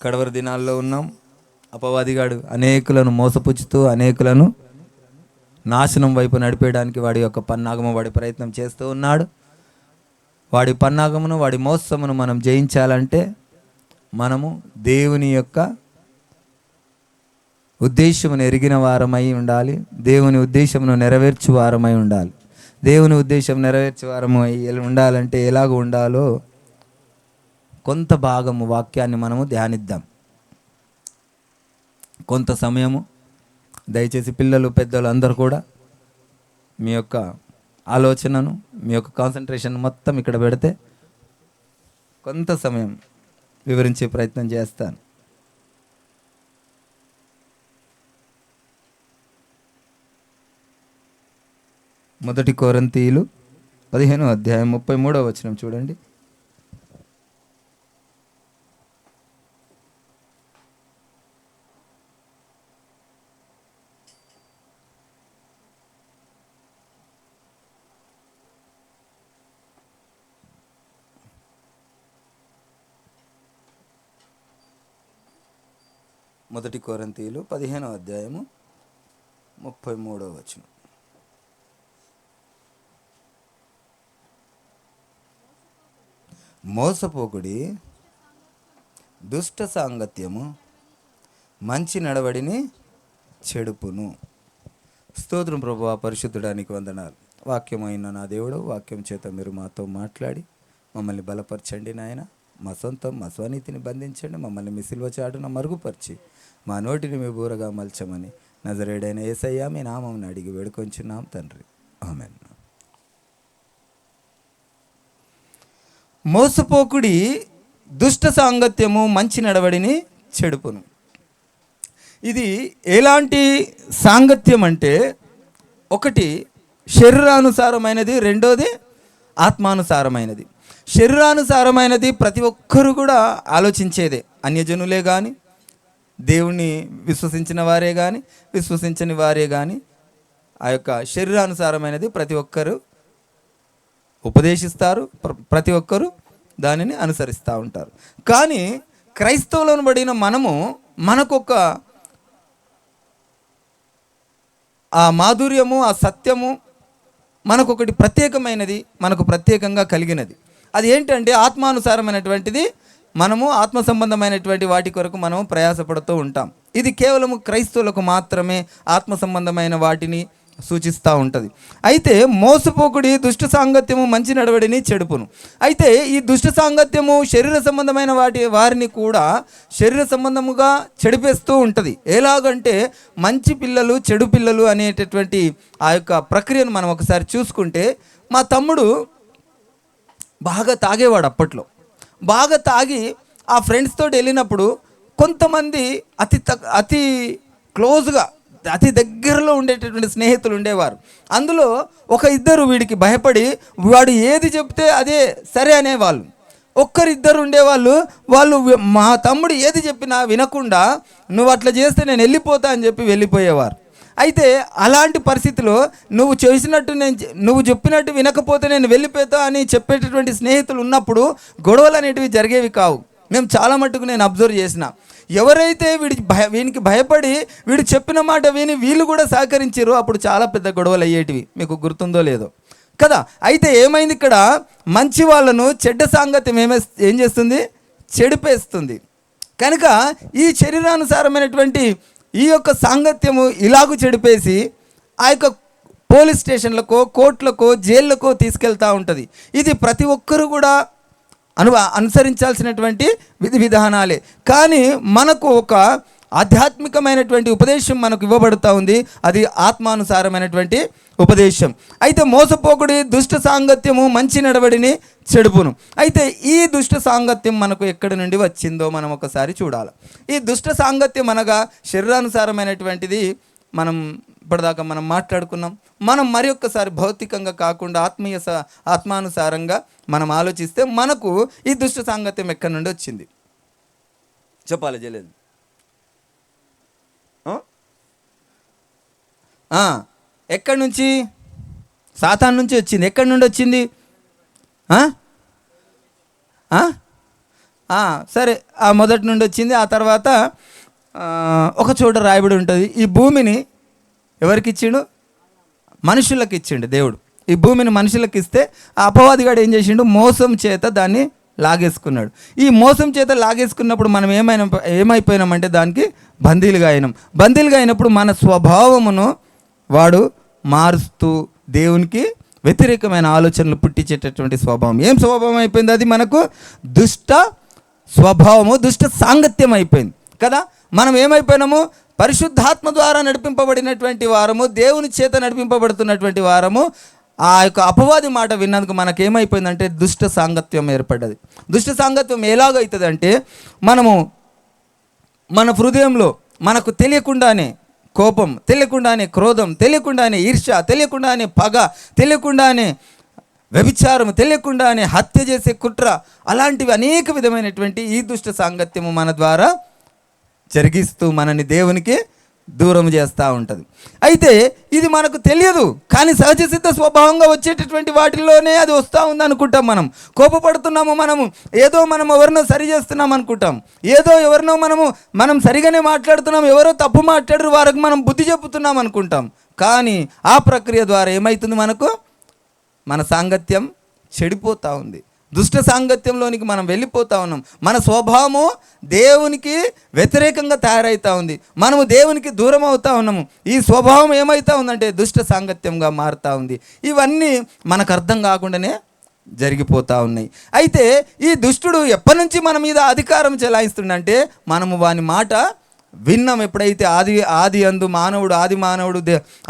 కడవరి దినాల్లో ఉన్నాం. అపవాదిగాడు అనేకులను మోసపుచ్చుతూ అనేకులను నాశనం వైపు నడిపేయడానికి వాడి యొక్క పన్నాగము, వాడి ప్రయత్నం చేస్తూ ఉన్నాడు. వాడి పన్నాగమును, వాడి మోసమును మనం జయించాలంటే మనము దేవుని యొక్క ఉద్దేశమును ఎరిగిన వారమై ఉండాలి. దేవుని ఉద్దేశమును నెరవేర్చు వారమై ఉండాలి. దేవుని ఉద్దేశం నెరవేర్చే వారమై ఉండాలంటే ఎలాగ ఉండాలో కొంత భాగము వాక్యాన్ని మనము ధ్యానిద్దాం. కొంత సమయము దయచేసి పిల్లలు, పెద్దలు అందరూ కూడా మీ యొక్క ఆలోచనను, మీ యొక్క కాన్సన్ట్రేషన్ మొత్తం ఇక్కడ పెడితే కొంత సమయం వివరించే ప్రయత్నం చేస్తాను. మొదటి కొరింథీయులు 15వ అధ్యాయం 33వ వచనం చూడండి. మొదటి కొరింథీయులు 15వ అధ్యాయము 33వ వచనం. మోసపోకుడి, దుష్ట సాంగత్యము మంచి నడవడిని చెడుపును. స్తోత్రం ప్రభువా, పరిశుద్ధుడానికి వందనాలు. వాక్యమైన నా దేవుడు, వాక్యం చేత మీరు మాతో మాట్లాడి మమ్మల్ని బలపరచండి నాయన. మా సొంతం, మా స్వనీతిని బంధించండి. మమ్మల్ని మీ సిలువ చాటున మరుగుపరిచి మా నోటిని మీ బూరగా మలచమని నజరేయుడైన యేసయ్య మీ నామమును అడిగి వేడుకొంచున్నాం తండ్రి, ఆమేన్. మోసపోకుడి, దుష్ట సాంగత్యము మంచి నడవడిని చెడుపును. ఇది ఎలాంటి సాంగత్యం అంటే, ఒకటి శరీరానుసారమైనది, రెండోది ఆత్మానుసారమైనది. శరీరానుసారమైనది ప్రతి ఒక్కరు కూడా ఆలోచించేదే. అన్యజనులే కానీ, దేవుణ్ణి విశ్వసించిన వారే కానీ, విశ్వసించని వారే కానీ ఆ యొక్క శరీరానుసారమైనది ప్రతి ఒక్కరు ఉపదేశిస్తారు, ప్రతి ఒక్కరు దానిని అనుసరిస్తూ ఉంటారు. కానీ క్రైస్తవులను బడిన మనము, మనకొక ఆ మాధుర్యము, ఆ సత్యము మనకొకటి ప్రత్యేకమైనది, మనకు ప్రత్యేకంగా కలిగినది. అది ఏంటంటే ఆత్మానుసారమైనటువంటిది. మనము ఆత్మ సంబంధమైనటువంటి వాటి కొరకు మనం ప్రయాసపడుతూ ఉంటాం. ఇది కేవలము క్రైస్తవులకు మాత్రమే ఆత్మ సంబంధమైన వాటిని సూచిస్తూ ఉంటుంది. అయితే మోసపోకుడి, దుష్ట సాంగత్యము మంచి నడవడిని చెడుపును. అయితే ఈ దుష్ట సాంగత్యము శరీర సంబంధమైన వారిని కూడా శరీర సంబంధముగా చెడిపేస్తూ ఉంటుంది. ఎలాగంటే మంచి పిల్లలు, చెడు పిల్లలు అనేటటువంటి ఆ యొక్క ప్రక్రియను మనం ఒకసారి చూసుకుంటే, మా తమ్ముడు బాగా తాగేవాడు. అప్పట్లో బాగా తాగి ఆ ఫ్రెండ్స్ తోటి వెళ్ళినప్పుడు కొంతమంది అతి క్లోజ్గా, అతి దగ్గరలో ఉండేటటువంటి స్నేహితులు ఉండేవారు. అందులో ఒక ఇద్దరు వీడికి భయపడి వాడు ఏది చెప్తే అదే సరే అనేవాళ్ళు. ఒక్కరిద్దరు ఉండేవాళ్ళు. వాళ్ళు మా తమ్ముడు ఏది చెప్పినా వినకుండా, నువ్వు అట్లా చేస్తే నేను వెళ్ళిపోతా అని చెప్పి వెళ్ళిపోయేవారు. అయితే అలాంటి పరిస్థితిలో నువ్వు చెప్పినట్టు వినకపోతే నేను వెళ్ళిపోతా అని చెప్పేటటువంటి స్నేహితులు ఉన్నప్పుడు గొడవలు అనేటివి జరిగేవి కావు. మేము చాలా మట్టుకు నేను అబ్జర్వ్ చేసిన, ఎవరైతే వీనికి భయపడి వీడు చెప్పిన మాట విని వీళ్ళు కూడా సహకరించారో అప్పుడు చాలా పెద్ద గొడవలు అయ్యేటివి. మీకు గుర్తుందో లేదో కదా. అయితే ఏమైంది, ఇక్కడ మంచి వాళ్ళను చెడ్డ సాంగత్యం ఏం చేస్తుంది, చెడిపేస్తుంది. కనుక ఈ శరీరానుసారమైనటువంటి ఈ యొక్క సాంగత్యము ఇలాగూ చెడిపేసి ఆ యొక్క పోలీస్ స్టేషన్లకో, కోర్టులకో, జైళ్ళకో తీసుకెళ్తూ ఉంటుంది. ఇది ప్రతి ఒక్కరు కూడా అనుసరించాల్సినటువంటి విధి విధానాలే. కానీ మనకు ఒక ఆధ్యాత్మికమైనటువంటి ఉపదేశం మనకు ఇవ్వబడుతూ ఉంది. అది ఆత్మానుసారమైనటువంటి ఉపదేశం. అయితే మోసపోకుడి, దుష్ట సాంగత్యము మంచి నడవడిని చెడుపును. అయితే ఈ దుష్ట సాంగత్యం మనకు ఎక్కడి నుండి వచ్చిందో మనం ఒకసారి చూడాలి. ఈ దుష్ట సాంగత్యం అనగా శరీరానుసారమైనటువంటిది. మనం ఇప్పటిదాకా మనం మాట్లాడుకున్నాం. మనం మరి ఒక్కసారి భౌతికంగా కాకుండా ఆత్మానుసారంగా మనం ఆలోచిస్తే మనకు ఈ దుష్ట సాంగత్యం ఎక్కడి నుండి వచ్చింది చెప్పాలి. జలేదు ఎక్కడి నుంచి? సాతాను నుంచి వచ్చింది. ఎక్కడి నుండి వచ్చింది? సరే, ఆ మొదటి నుండి వచ్చింది. ఆ తర్వాత ఒక చోట రాయబడి ఉంటుంది, ఈ భూమిని ఎవరికి ఇచ్చిండు? మనుషులకు ఇచ్చిండు దేవుడు. ఈ భూమిని మనుషులకు ఇస్తే ఆ అపవాదిగాడు ఏం చేసిండు? మోసం చేత దాన్ని లాగేసుకున్నాడు. ఈ మోసం చేత లాగేసుకున్నప్పుడు మనం ఏమైపోయినామంటే దానికి బందీలుగా అయినాం. బందీలుగా అయినప్పుడు మన స్వభావమును వాడు మారుస్తూ దేవునికి వ్యతిరేకమైన ఆలోచనలు పుట్టించేటటువంటి స్వభావం. ఏం స్వభావం అయిపోయింది? అది మనకు దుష్ట స్వభావము, దుష్ట సాంగత్యం అయిపోయింది కదా. మనం ఏమైపోయినాము? పరిశుద్ధాత్మ ద్వారా నడిపింపబడినటువంటి వారము, దేవుని చేత నడిపింపబడుతున్నటువంటి వారము. ఆ యొక్క అపవాది మాట విన్నందుకు మనకేమైపోయిందంటే దుష్ట సాంగత్యం ఏర్పడ్డది. దుష్ట సాంగత్యం ఎలాగవుతుంది అంటే, మనము మన హృదయంలో మనకు తెలియకుండానే కోపం, తెలియకుండానే క్రోధం, తెలియకుండానే ఈర్ష్య, తెలియకుండానే పగ, తెలియకుండానే వ్యభిచారం, తెలియకుండానే హత్య చేసే కుట్ర, అలాంటివి అనేక విధమైనటువంటి ఈ దుష్ట సాంగత్యము మన ద్వారా జరిగిస్తూ మనని దేవునికి దూరం చేస్తూ ఉంటుంది. అయితే ఇది మనకు తెలియదు, కానీ సహజ సిద్ధ స్వభావంగా వచ్చేటటువంటి వాటిల్లోనే అది వస్తూ ఉంది అనుకుంటాం. మనం కోపపడుతున్నాము, ఏదో మనం ఎవరినో సరి చేస్తున్నాం అనుకుంటాం, ఏదో ఎవరినో మనం సరిగానే మాట్లాడుతున్నాం, ఎవరో తప్పు మాట్లాడరు వారికి మనం బుద్ధి చెప్పుతున్నాం అనుకుంటాం. కానీ ఆ ప్రక్రియ ద్వారా ఏమవుతుంది? మన సాంగత్యం చెడిపోతూ ఉంది. దుష్ట సాంగత్యంలోనికి మనం వెళ్ళిపోతూ ఉన్నాం. మన స్వభావము దేవునికి వ్యతిరేకంగా తయారవుతూ ఉంది. మనము దేవునికి దూరం అవుతూ ఉన్నాము. ఈ స్వభావం ఏమవుతూ ఉందంటే దుష్ట సాంగత్యంగా మారుతూ ఉంది. ఇవన్నీ మనకు అర్థం కాకుండానే జరిగిపోతూ ఉన్నాయి. అయితే ఈ దుష్టుడు ఎప్పటి నుంచి మన మీద అధికారం చెలాయిస్తుండంటే, మనము వాని మాట విన్నాం. ఎప్పుడైతే ఆది మానవుడు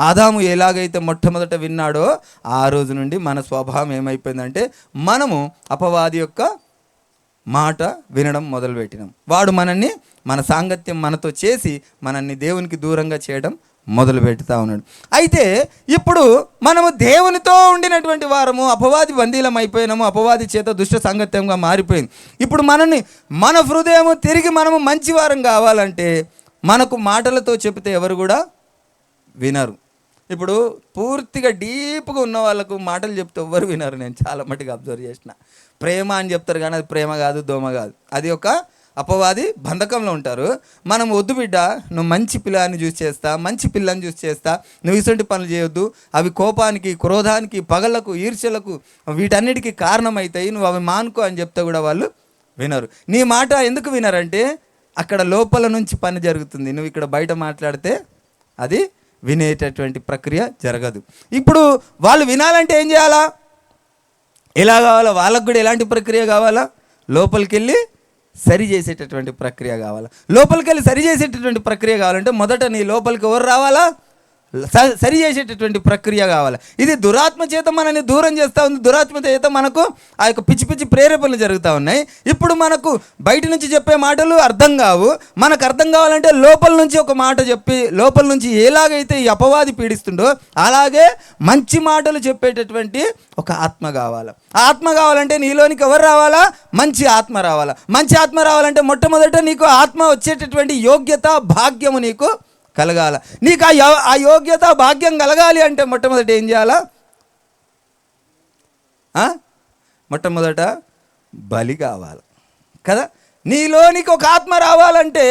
ఆదాము ఎలాగైతే మొట్టమొదట విన్నాడో ఆ రోజు నుండి మన స్వభావం ఏమైపోయిందంటే, మనము అపవాది యొక్క మాట వినడం మొదలుపెట్టినాం. వాడు మన సాంగత్యం మనతో చేసి మనల్ని దేవునికి దూరంగా చేయడం మొదలు పెడతా ఉన్నాడు. అయితే ఇప్పుడు మనము దేవునితో ఉండినటువంటి వారము అపవాది బందీలం అయిపోయినాము. అపవాది చేత దుష్ట సాంగత్యంగా మారిపోయింది. ఇప్పుడు మన హృదయము తిరిగి మనము మంచివారం కావాలంటే మనకు మాటలతో చెబితే ఎవరు కూడా వినరు. ఇప్పుడు పూర్తిగా డీప్గా ఉన్న వాళ్ళకు మాటలు చెప్తే ఎవ్వరు వినరు. నేను చాలా మటుకు అబ్జర్వ్ చేసిన. ప్రేమ అని చెప్తారు కానీ అది ప్రేమ కాదు, దోమ కాదు, అది ఒక అపవాది బంధకంలో ఉంటారు. మనం వద్దు బిడ్డ, నువ్వు మంచి పిల్లని చూసి చేస్తా, మంచి పిల్లని చూసి చేస్తా, నువ్వు ఇటువంటి పనులు చేయొద్దు, అవి కోపానికి, క్రోధానికి, పగలకు, ఈర్ష్యలకు, వీటన్నిటికీ కారణమవుతాయి, నువ్వు అవి మానుకో అని చెప్తే కూడా వాళ్ళు వినరు. నీ మాట ఎందుకు వినరంటే అక్కడ లోపల నుంచి పని జరుగుతుంది. నువ్వు ఇక్కడ బయట మాట్లాడితే అది వినేటటువంటి ప్రక్రియ జరగదు. ఇప్పుడు వాళ్ళు వినాలంటే ఏం చేయాలా? ఎలా కావాలా? వాళ్ళకు కూడా ఎలాంటి ప్రక్రియ కావాలా? లోపలికి వెళ్ళి సరి చేసేటటువంటి ప్రక్రియ కావాలా? లోపలికి వెళ్ళి సరి చేసేటటువంటి ప్రక్రియ కావాలంటే మొదట నీ లోపలికి ఎవరు రావాలా? సరి చేసేటటువంటి ప్రక్రియ కావాలి. ఇది దురాత్మ చేత మనల్ని దూరం చేస్తూ ఉంది. దురాత్మ చేత మనకు ఆ యొక్క పిచ్చి పిచ్చి ప్రేరేపణలు జరుగుతూ ఉన్నాయి. ఇప్పుడు మనకు బయట నుంచి చెప్పే మాటలు అర్థం కావు. మనకు అర్థం కావాలంటే లోపల నుంచి ఒక మాట చెప్పి, లోపల నుంచి ఎలాగైతే ఈ అపవాది పీడిస్తుండో అలాగే మంచి మాటలు చెప్పేటటువంటి ఒక ఆత్మ కావాలి. ఆ ఆత్మ కావాలంటే నీలోనికి ఎవరు రావాలా? మంచి ఆత్మ రావాలా. మంచి ఆత్మ రావాలంటే మొట్టమొదట నీకు ఆత్మ వచ్చేటటువంటి యోగ్యత, భాగ్యము నీకు కలగాల. నీకు ఆ యోగ్యత, భాగ్యం కలగాలి అంటే మొట్టమొదట ఏం చేయాలా? మొట్టమొదట బలి కావాలి కదా. నీలోనికి ఒక ఆత్మ రావాలంటే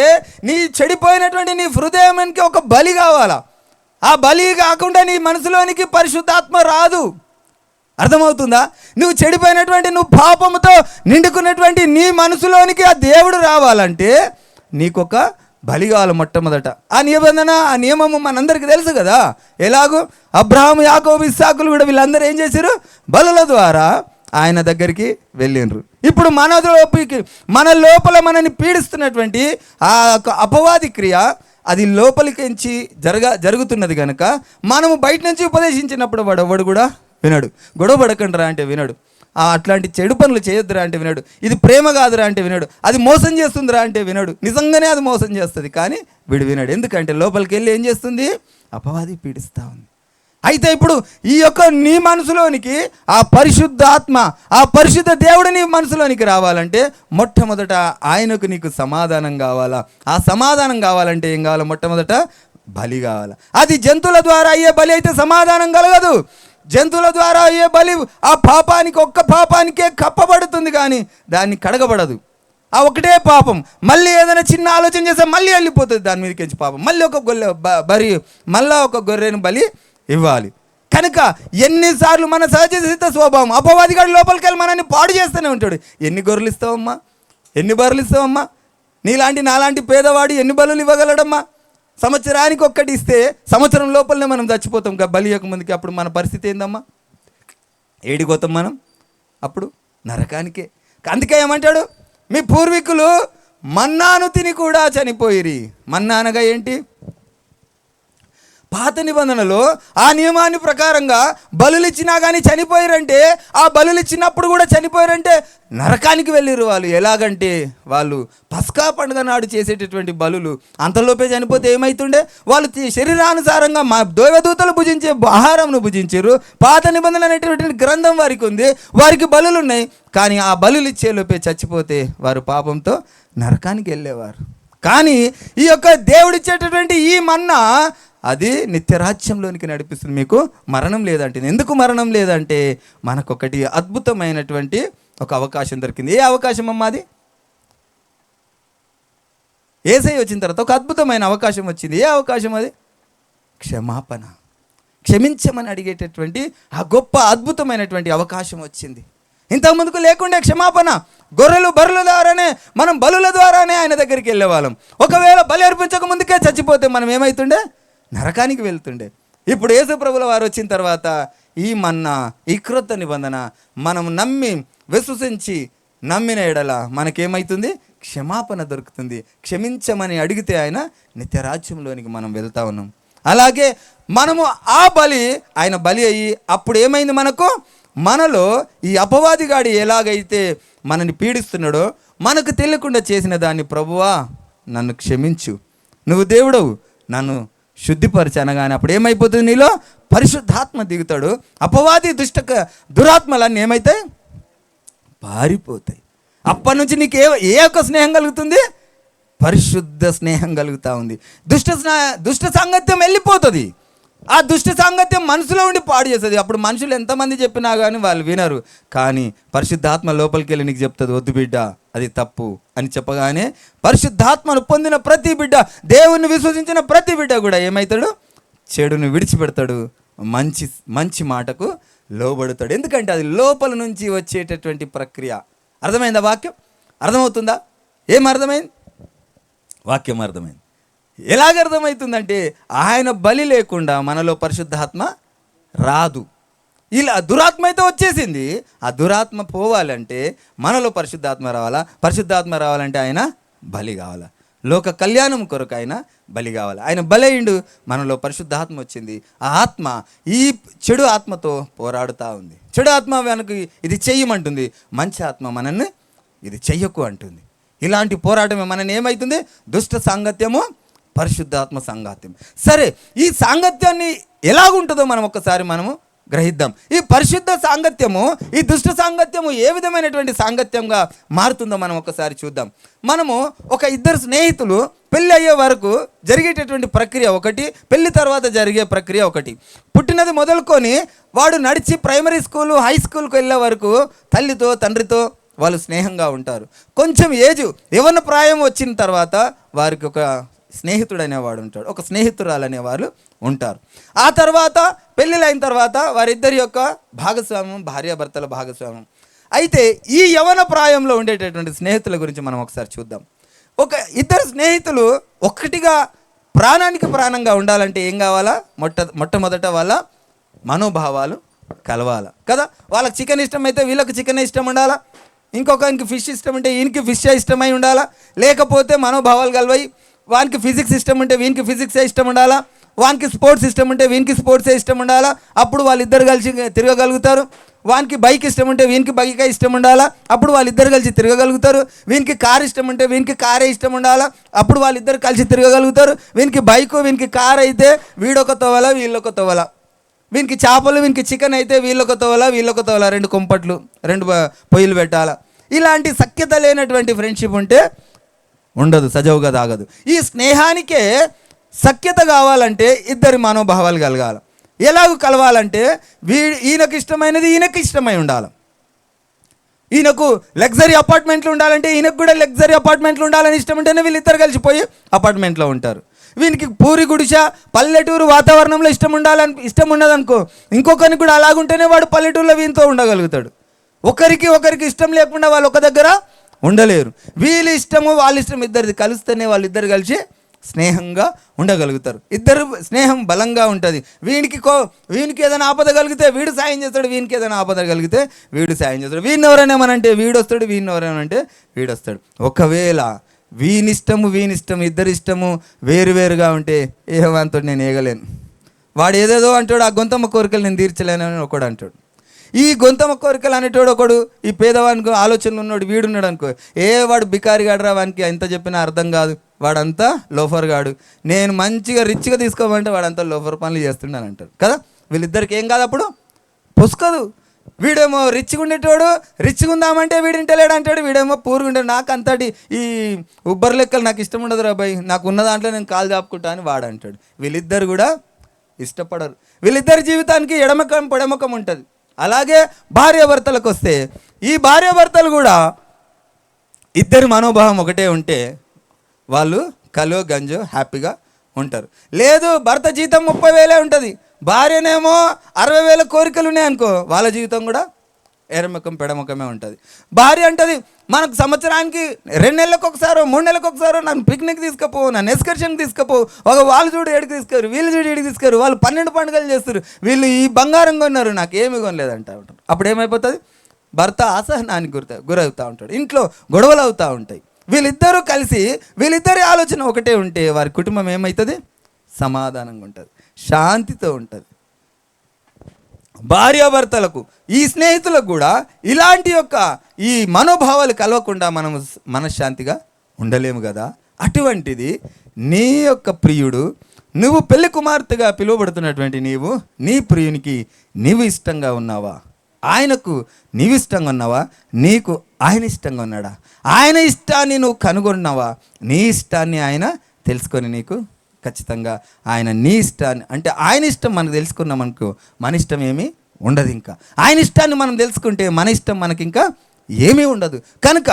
నీ చెడిపోయినటువంటి నీ హృదయానికి ఒక బలి కావాలా. ఆ బలి కాకుండా నీ మనసులోనికి పరిశుద్ధాత్మ రాదు. అర్థమవుతుందా? నువ్వు చెడిపోయినటువంటి, నువ్వు పాపముతో నిండుకున్నటువంటి నీ మనసులోనికి ఆ దేవుడు రావాలంటే నీకొక బలి కావాలి మొట్టమొదట. ఆ నిబంధన, ఆ నియమము మనందరికీ తెలుసు కదా. ఎలాగో అబ్రహాము, యాకోబు, ఇస్సాకులు కూడా వీళ్ళందరూ ఏం చేశారు? బలుల ద్వారా ఆయన దగ్గరికి వెళ్ళిండ్రు. ఇప్పుడు మన లోపల మనని పీడిస్తున్నటువంటి ఆ అపవాది క్రియ అది లోపలికించి జరుగుతున్నది కనుక మనము బయట నుంచి ఉపదేశించినప్పుడు వాడు కూడా వినడు. గొడవ పడకండిరా అంటే వినడు. అట్లాంటి చెడు పనులు చేయొద్దురా అంటే వినడు. ఇది ప్రేమ కాదురా అంటే వినడు. అది మోసం చేస్తుందిరా అంటే వినడు. నిజంగానే అది మోసం చేస్తుంది కానీ వీడు వినడు. ఎందుకంటే లోపలికి వెళ్ళి ఏం చేస్తుంది? అపవాది పీడిస్తూ ఉంది. అయితే ఇప్పుడు ఈ యొక్క నీ మనసులోనికి ఆ పరిశుద్ధాత్మ, ఆ పరిశుద్ధ దేవుడు నీ మనసులోనికి రావాలంటే మొట్టమొదట ఆయనకు నీకు సమాధానం కావాలా. ఆ సమాధానం కావాలంటే ఏం కావాలా? మొట్టమొదట బలి కావాలా. అది జంతువుల ద్వారా అయ్యే బలి అయితే సమాధానం కలగదు. జంతువుల ద్వారా అయ్యే బలి ఆ పాపానికి, ఒక్క పాపానికే కప్పబడుతుంది కానీ దాన్ని కడగబడదు. ఆ ఒకటే పాపం. మళ్ళీ ఏదైనా చిన్న ఆలోచన చేస్తే మళ్ళీ వెళ్ళిపోతుంది దాని మీదకి పాపం. మళ్ళీ ఒక బరి మళ్ళీ ఒక గొర్రెను బలి ఇవ్వాలి. కనుక ఎన్నిసార్లు మన సహజ సిద్ధ స్వభావం, అపవాదిగాడు లోపలికి వెళ్ళి మనల్ని పాడు చేస్తూనే ఉంటాడు. ఎన్ని గొర్రెలు ఇస్తావమ్మా, ఎన్ని బర్రెలు ఇస్తావమ్మా? నీలాంటి నాలాంటి పేదవాడు ఎన్ని బలులు ఇవ్వగలడమ్మా? సంవత్సరానికి ఒక్కటి ఇస్తే సంవత్సరం లోపలనే మనం చచ్చిపోతాం బలి ఇవ్వకముందుకి. అప్పుడు మన పరిస్థితి ఏందమ్మా? ఏడిపోతాం మనం అప్పుడు? నరకానికే. అందుకే ఏమంటాడు, మీ పూర్వీకులు మన్నాను తిని కూడా చనిపోయిరి. మన్నా అనగా ఏంటి? పాత నిబంధనలో ఆ నియమాన్ని ప్రకారంగా బలులు ఇచ్చినా కానీ చనిపోయారంటే, ఆ బలులు ఇచ్చినప్పుడు కూడా చనిపోయారంటే నరకానికి వెళ్ళిరు వాళ్ళు. ఎలాగంటే వాళ్ళు పస్కా పండుగ నాడు చేసేటటువంటి బలులు అంతలోపే చనిపోతే ఏమవుతుండే? వాళ్ళు శరీరానుసారంగా మా దేవదూతలు భుజించే ఆహారంను భుజించారు. పాత నిబంధన అనేటువంటి గ్రంథం వారికి ఉంది, వారికి బలులు ఉన్నాయి. కానీ ఆ బలులు ఇచ్చేలోపే చచ్చిపోతే వారు పాపంతో నరకానికి వెళ్ళేవారు. కానీ ఈ యొక్క దేవుడిచ్చేటటువంటి ఈ మన్నా అది నిత్యరాజ్యంలోనికి నడిపిస్తుంది. మీకు మరణం లేదంటే. ఎందుకు మరణం లేదంటే మనకొకటి అద్భుతమైనటువంటి ఒక అవకాశం దొరికింది. ఏ అవకాశం అమ్మా అది? యేసయ్య వచ్చిన తర్వాత ఒక అద్భుతమైన అవకాశం వచ్చింది. ఏ అవకాశం అది? క్షమాపణ. క్షమించమని అడిగేటటువంటి ఆ గొప్ప అద్భుతమైనటువంటి అవకాశం వచ్చింది. ఇంతకుముందుకు లేకుండే క్షమాపణ. గొర్రెలు బర్రెల ద్వారానే, మనం బలుల ద్వారానే ఆయన దగ్గరికి వెళ్ళేవాళ్ళం. ఒకవేళ బలి అర్పించక ముందుకే చచ్చిపోతే మనం ఏమవుతుండే? నరకానికి వెళ్తుండే. ఇప్పుడు యేసు ప్రభుల వారు వచ్చిన తర్వాత ఈ మన్నా, ఈ క్రొత్త నిబంధన మనం నమ్మి విశ్వసించి నమ్మిన ఎడల మనకేమవుతుంది? క్షమాపణ దొరుకుతుంది. క్షమించమని అడిగితే ఆయన నిత్యరాజ్యంలోనికి మనం వెళ్తా ఉన్నాం. అలాగే మనము ఆ బలి, ఆయన బలి అయ్యి అప్పుడు ఏమైంది మనకు? మనలో ఈ అపవాదిగాడు ఎలాగైతే మనని పీడిస్తున్నాడో మనకు తెలియకుండా చేసిన దాన్ని, ప్రభువా నన్ను క్షమించు, నువ్వు దేవుడవు, నన్ను శుద్ధిపరిచి అనగానే అప్పుడు ఏమైపోతుంది? నీలో పరిశుద్ధాత్మ దిగుతాడు. అపవాది దురాత్మలన్నీ ఏమవుతాయి? పారిపోతాయి. అప్పటి నుంచి నీకు ఏ ఒక్క స్నేహం కలుగుతుంది? పరిశుద్ధ స్నేహం కలుగుతూ ఉంది. దుష్ట సాంగత్యం వెళ్ళిపోతుంది. ఆ దుష్ట సాంగత్యం మనసులో ఉండి పాడు చేస్తుంది. అప్పుడు మనుషులు ఎంతమంది చెప్పినా కానీ వాళ్ళు వినరు. కానీ పరిశుద్ధాత్మ లోపలికి వెళ్ళి నీకు చెప్తుంది, వద్దు బిడ్డ, అది తప్పు అని చెప్పగానే పరిశుద్ధాత్మను పొందిన ప్రతి బిడ్డ, దేవుణ్ణి విశ్వసించిన ప్రతి బిడ్డ కూడా ఏమవుతాడు? చెడును విడిచిపెడతాడు, మంచి మాటకు లోబడతాడు. ఎందుకంటే అది లోపల నుంచి వచ్చేటటువంటి ప్రక్రియ. అర్థమైందా వాక్యం? అర్థమవుతుందా? ఏం అర్థమైంది? వాక్యం అర్థమైంది. ఎలాగ అర్థమవుతుందంటే ఆయన బలి లేకుండా మనలో పరిశుద్ధాత్మ రాదు. ఇలా దురాత్మ అయితే వచ్చేసింది. ఆ దురాత్మ పోవాలంటే మనలో పరిశుద్ధాత్మ రావాలా? పరిశుద్ధాత్మ రావాలంటే ఆయన బలి కావాలా? లోక కళ్యాణం కొరకు ఆయన బలి కావాలి. ఆయన బలైండు, మనలో పరిశుద్ధాత్మ వచ్చింది. ఆ ఆత్మ ఈ చెడు ఆత్మతో పోరాడుతూ ఉంది. చెడు ఆత్మ మనకు ఇది చెయ్యమంటుంది, మంచి ఆత్మ మనల్ని ఇది చెయ్యకు అంటుంది. ఇలాంటి పోరాటమే మనని ఏమవుతుంది? దుష్ట సాంగత్యము, పరిశుద్ధాత్మ సాంగత్యం. సరే, ఈ సాంగత్యాన్ని ఎలాగుంటుందో మనం ఒక్కసారి మనము గ్రహిద్దాం. ఈ పరిశుద్ధ సాంగత్యము, ఈ దుష్ట సాంగత్యము ఏ విధమైనటువంటి సాంగత్యంగా మారుతుందో మనం ఒకసారి చూద్దాం. మనము ఒక ఇద్దరు స్నేహితులు పెళ్ళి అయ్యే వరకు జరిగేటటువంటి ప్రక్రియ ఒకటి, పెళ్లి తర్వాత జరిగే ప్రక్రియ ఒకటి. పుట్టినది మొదలుకొని వాడు నడిచి ప్రైమరీ స్కూలు, హై స్కూల్కి వెళ్ళే వరకు తల్లితో తండ్రితో వాళ్ళు స్నేహంగా ఉంటారు. కొంచెం యవ్వన ప్రాయం వచ్చిన తర్వాత వారికి ఒక స్నేహితుడు అనేవాడు ఉంటాడు, ఒక స్నేహితురాలు అనేవాళ్ళు ఉంటారు. ఆ తర్వాత పెళ్ళిళ్ళైన తర్వాత వారిద్దరి యొక్క భాగస్వామ్యం, భార్యాభర్తల భాగస్వామ్యం. అయితే ఈ యవ్వన ప్రాయంలో ఉండేటటువంటి స్నేహితుల గురించి మనం ఒకసారి చూద్దాం. ఒక ఇద్దరు స్నేహితులు ఒక్కటిగా ప్రాణానికి ప్రాణంగా ఉండాలంటే ఏం కావాలా? మొట్టమొదట వాళ్ళ మనోభావాలు కలవాలా కదా. వాళ్ళకి చికెన్ ఇష్టమైతే వీళ్ళకి చికెన్ ఇష్టం ఉండాలా, ఇంకొకరికి ఫిష్ ఇష్టం ఉంటే ఈయనకి ఫిష్ ఇష్టమై ఉండాలా. లేకపోతే మనోభావాలు కలవయి, వానికి ఫిజిక్స్ ఇష్టం ఉంటే వీనికి ఫిజిక్సే ఇష్టం ఉండాలా, వానికి స్పోర్ట్స్ ఇష్టం ఉంటే వీనికి స్పోర్ట్సే ఇష్టం ఉండాలా. అప్పుడు వాళ్ళిద్దరు కలిసి తిరగగలుగుతారు. వానికి బైక్ ఇష్టం ఉంటే వీనికి బైకే ఇష్టం ఉండాలా. అప్పుడు వాళ్ళిద్దరు కలిసి తిరగగలుగుతారు. వీనికి కార్ ఇష్టం ఉంటే వీనికి కారే ఇష్టం ఉండాలా. అప్పుడు వాళ్ళిద్దరు కలిసి తిరగగలుగుతారు. వీనికి బైకు వీనికి కార్ అయితే వీడొక తోవల వీళ్ళొక తోవల. వీనికి చేపలు వీనికి చికెన్ అయితే వీళ్ళొక తోవల వీళ్ళొక తోవల, 2 కుంపట్లు 2 పొయ్యిలు పెట్టాలా. ఇలాంటి సఖ్యత లేనటువంటి ఫ్రెండ్షిప్ ఉంటే ఉండదు, సజవుగా తాగదు. ఈ స్నేహానికే సఖ్యత కావాలంటే ఇద్దరి మనోభావాలు కలగాలి. ఎలాగ కలవాలంటే ఈయనకి ఇష్టమైనది ఈయనకి ఇష్టమై ఉండాలి. ఈయనకు లగ్జరీ అపార్ట్మెంట్లు ఉండాలంటే ఈయనకు కూడా లగ్జరీ అపార్ట్మెంట్లు ఉండాలని ఇష్టం ఉంటేనే వీళ్ళిద్దరు కలిసిపోయి అపార్ట్మెంట్లో ఉంటారు. వీనికి పూరి గుడిస పల్లెటూరు వాతావరణంలో ఇష్టం ఉండదనుకో, ఇంకొకరికి కూడా అలాగుంటేనే వాడు పల్లెటూరులో వీనితో ఉండగలుగుతాడు. ఒకరికి ఇష్టం లేకుండా వాళ్ళు ఒక దగ్గర ఉండలేరు. వీళ్ళ ఇష్టము వాళ్ళ ఇష్టం ఇద్దరిది కలిస్తేనే వాళ్ళిద్దరు కలిసి స్నేహంగా ఉండగలుగుతారు. ఇద్దరు స్నేహం బలంగా ఉంటుంది. వీనికి ఏదైనా ఆపద కలిగితే వీడు సాయం చేస్తాడు, వీనికి ఏదైనా ఆపద కలిగితే వీడు సాయం చేస్తాడు. వీడిని ఎవరైనా ఏమనంటే వీడు వస్తాడు, వీడిని ఎవరైనా అంటే వీడు వస్తాడు. ఒకవేళ వీనిష్టం ఇద్దరి ఇష్టము వేరువేరుగా ఉంటే ఏమంతో నేను ఏగలేను. వాడు ఏదేదో అంటాడు, ఆ గొంతమ్మ కోరికలు నేను తీర్చలేనని ఒకడు అంటాడు. ఈ గొంతమ్మ కోరికలు అనేటోడు ఒకడు, ఈ పేదవానికి ఆలోచనలు ఉన్నాడు వీడున్నాడు అనుకో, వాడు బికారి గాడరా, వానికి ఎంత చెప్పినా అర్థం కాదు, వాడంతా లోఫర్ గాడు, నేను మంచిగా రిచ్గా తీసుకోమంటే వాడంతా లోఫర్ పనులు చేస్తున్నాను అంటారు కదా. వీళ్ళిద్దరికి ఏం కాదు, అప్పుడు పొసుకోదు. వీడేమో రిచ్గా ఉండేటోడు రిచ్గా ఉందామంటే వీడింటలేడు అంటాడు, వీడేమో పూర్గా ఉంటాడు, నాకు అంతటి ఈ ఉబ్బర్ లెక్కలు నాకు ఇష్టం ఉండదు రా భయ్, నాకు ఉన్న దాంట్లో నేను కాలు చాపుకుంటా అని వాడు అంటాడు. వీళ్ళిద్దరు కూడా ఇష్టపడరు. వీళ్ళిద్దరి జీవితానికి ఎడమకం పొడమకం ఉంటుంది. అలాగే భార్యాభర్తలకు వస్తే, ఈ భార్యాభర్తలు కూడా ఇద్దరి మనోభావం ఒకటే ఉంటే వాళ్ళు కలో గంజో హ్యాపీగా ఉంటారు. లేదు భర్త జీతం 30,000 ఉంటుంది, భార్యనేమో 60,000 కోరికలు ఉన్నాయనుకో, వాళ్ళ జీవితం కూడా ఎడమకం పెడమకమే ఉంటుంది. భార్య అంటది, మనకు సంవత్సరానికి 2 నెలలకు ఒకసారో 3 నెలలకు ఒకసారో నన్ను పిక్నిక్ తీసుకుపో, నన్ను ఎక్స్కర్షన్కి తీసుకుపో, వాళ్ళు చూడు ఏడికి తీసుకారు, వీళ్ళు చూడు ఏడికి తీసుకారు, వాళ్ళు 12 పండుగలు చేస్తారు, వీళ్ళు ఈ బంగారం కొన్నారు, నాకు ఏమి కొనలేదంట ఉంటారు. అప్పుడు ఏమైపోతుంది, భర్త అసహనానికి గురవుతూ ఉంటాడు, ఇంట్లో గొడవలు అవుతూ ఉంటాయి. వీళ్ళిద్దరూ కలిసి వీళ్ళిద్దరి ఆలోచన ఒకటే ఉంటే వారి కుటుంబం ఏమవుతుంది, సమాధానంగా ఉంటుంది, శాంతితో ఉంటుంది. భార్యాభర్తలకు ఈ స్నేహితులకు కూడా ఇలాంటి ఈ మనోభావాలు కలవకుండా మనం మనశ్శాంతిగా ఉండలేము కదా. అటువంటిది నీ యొక్క ప్రియుడు, నువ్వు పెళ్లి కుమార్తెగా పిలువబడుతున్నటువంటి నీవు నీ ప్రియునికి నీవు ఇష్టంగా ఉన్నావా, ఆయనకు నీవు ఇష్టంగా ఉన్నావా, నీకు ఆయన ఇష్టంగా ఉన్నాడా, ఆయన ఇష్టాన్ని నువ్వు కనుగొన్నావా, నీ ఇష్టాన్ని ఆయన తెలుసుకొని నీకు ఖచ్చితంగా ఆయన నీ ఇష్టాన్ని, అంటే ఆయన ఇష్టం మనకు తెలుసుకున్నాం అనుకో, మన ఇష్టం ఏమీ ఉండదు. ఇంకా ఆయన ఇష్టాన్ని మనం తెలుసుకుంటే మన ఇష్టం మనకి ఇంకా ఏమీ ఉండదు. కనుక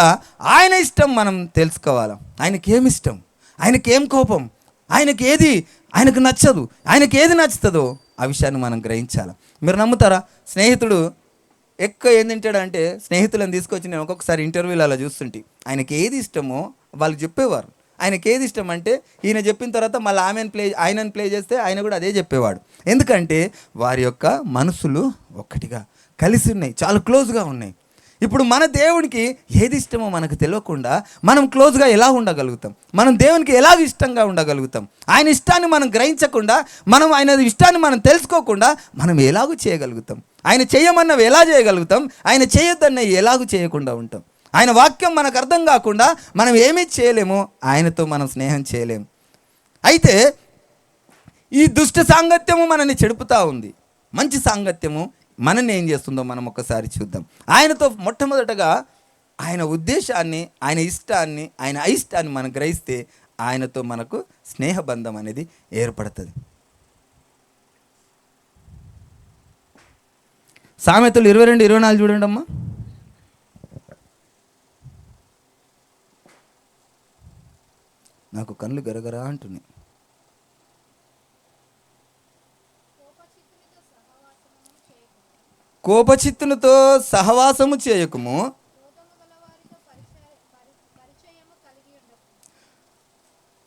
ఆయన ఇష్టం మనం తెలుసుకోవాలి. ఆయనకి ఏమి ఇష్టం, ఆయనకి ఏం కోపం, ఆయనకు నచ్చదు, ఆయనకి ఏది నచ్చుతుందో ఆ విషయాన్ని మనం గ్రహించాలి. మీరు నమ్ముతారా, స్నేహితుడు ఎక్కువ ఏం తింటాడంటే, స్నేహితులను తీసుకొచ్చి నేను ఒక్కొక్కసారి ఇంటర్వ్యూలు అలా చూస్తుంటే, ఆయనకి ఏది ఇష్టమో వాళ్ళు చెప్పేవారు. ఆయనకి ఏది ఇష్టం అంటే ఈయన చెప్పిన తర్వాత మళ్ళీ ఆయనను ప్లే చేస్తే ఆయన కూడా అదే చెప్పేవాడు. ఎందుకంటే వారి యొక్క మనసులు ఒక్కటిగా కలిసి ఉన్నాయి, చాలా క్లోజ్గా ఉన్నాయి. ఇప్పుడు మన దేవునికి ఏది ఇష్టమో మనకు తెలియకుండా మనం క్లోజ్గా ఎలా ఉండగలుగుతాం, మనం దేవునికి ఎలాగ ఇష్టంగా ఉండగలుగుతాం, ఆయన ఇష్టాన్ని మనం గ్రహించకుండా, ఆయన ఇష్టాన్ని మనం తెలుసుకోకుండా మనం ఎలాగూ చేయగలుగుతాం, ఆయన చేయమన్నవి ఎలా చేయగలుగుతాం, ఆయన చేయొద్దన్నవి ఎలాగూ చేయకుండా ఉంటాం. ఆయన వాక్యం మనకు అర్థం కాకుండా మనం ఏమీ చేయలేము, ఆయనతో మనం స్నేహం చేయలేము. అయితే ఈ దుష్ట సాంగత్యము మనల్ని చెడుపుతూ ఉంది, మంచి సాంగత్యము మనల్ని ఏం చేస్తుందో మనం ఒక్కసారి చూద్దాం. ఆయనతో మొట్టమొదటగా ఆయన ఉద్దేశాన్ని, ఆయన ఇష్టాన్ని, ఆయన అయిష్టాన్ని మనం గ్రహిస్తే ఆయనతో మనకు స్నేహబంధం అనేది ఏర్పడుతుంది. సామెతలు 22-24 చూడండి అమ్మా. నాకు కళ్ళు గరగరా అంటున్నాయి. కోపచిత్తునితో సహవాసము చేయకుము,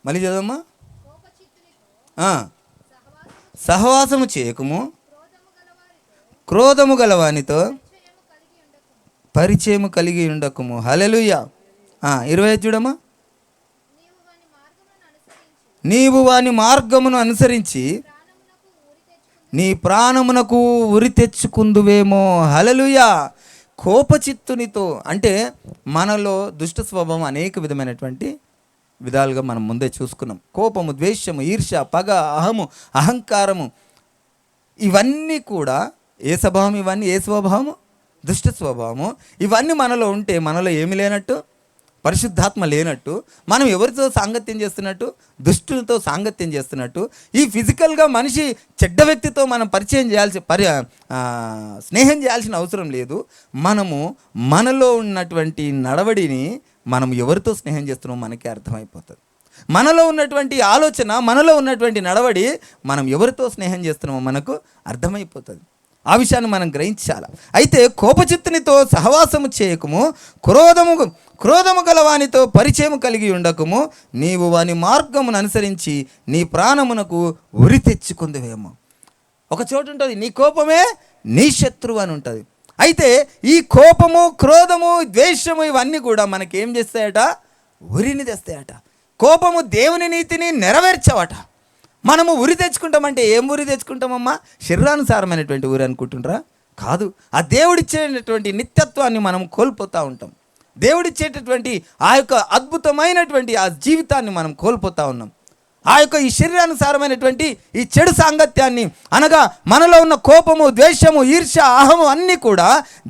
మళ్ళీ చదవమ్మా. సహవాసము చేయకుము, క్రోధము గలవానితో పరిచయము కలిగి ఉండకుము. హల్లెలూయా. 25 చూడమ్మా. నీవు వాని మార్గమును అనుసరించి నీ ప్రాణమునకు ఉరి తెచ్చుకుందువేమో. హల్లెలూయా. కోపచిత్తునితో అంటే మనలో దుష్ట స్వభావం అనేక విధమైనటువంటి విధాలుగా మనం ముందే చూసుకున్నాం. కోపము, ద్వేషము, ఈర్ష్య, పగ, అహంకారము, ఇవన్నీ కూడా ఏ స్వభావం, ఇవన్నీ ఏ స్వభావము, దుష్ట స్వభావము. ఇవన్నీ మనలో ఉంటే మనలో ఏమి లేనట్టు, పరిశుద్ధాత్మ లేనట్టు, మనం ఎవరితో సాంగత్యం చేస్తున్నట్టు, దుష్టులతో సాంగత్యం చేస్తున్నట్టు. ఈ ఫిజికల్గా మనిషి చెడ్డ వ్యక్తితో మనం స్నేహం చేయాల్సిన అవసరం లేదు. మనము మనలో ఉన్నటువంటి నడవడిని మనం ఎవరితో స్నేహం చేస్తున్నామో మనకే అర్థమైపోతుంది. మనలో ఉన్నటువంటి ఆలోచన, మనలో ఉన్నటువంటి నడవడి మనం ఎవరితో స్నేహం చేస్తున్నామో మనకు అర్థమైపోతుంది. ఆ విషయాన్ని మనం గ్రహించాలి. అయితే కోపచిత్తునితో సహవాసము చేయకము, క్రోధము గల వానితో పరిచయం కలిగి ఉండకము, నీవు వాని మార్గమును అనుసరించి నీ ప్రాణమునకు ఉరి తెచ్చుకుందువేమో. ఒక చోటు ఉంటుంది, నీ కోపమే నీ శత్రువు అని ఉంటుంది. అయితే ఈ కోపము, క్రోధము, ద్వేషము ఇవన్నీ కూడా మనకేం చేస్తాయట? ఉరిని తెస్తాయట. కోపము దేవుని నీతిని నెరవేర్చవట. మనము ఉరి తెచ్చుకుంటామంటే ఏం ఉరి తెచ్చుకుంటామమ్మా? శరీరానుసారమైనటువంటి ఉరి అనుకుంటుండ్రా? కాదు. ఆ దేవుడిచ్చేటటువంటి నిత్యత్వాన్ని మనం కోల్పోతూ ఉంటాం. దేవుడిచ్చేటటువంటి ఆ యొక్క అద్భుతమైనటువంటి ఆ జీవితాన్ని మనం కోల్పోతూ ఉన్నాం. ఆ యొక్క ఈ శరీరానుసారమైనటువంటి ఈ చెడు సాంగత్యాన్ని, అనగా మనలో ఉన్న కోపము, ద్వేషము, ఈర్ష్య, అహము అన్నీ కూడా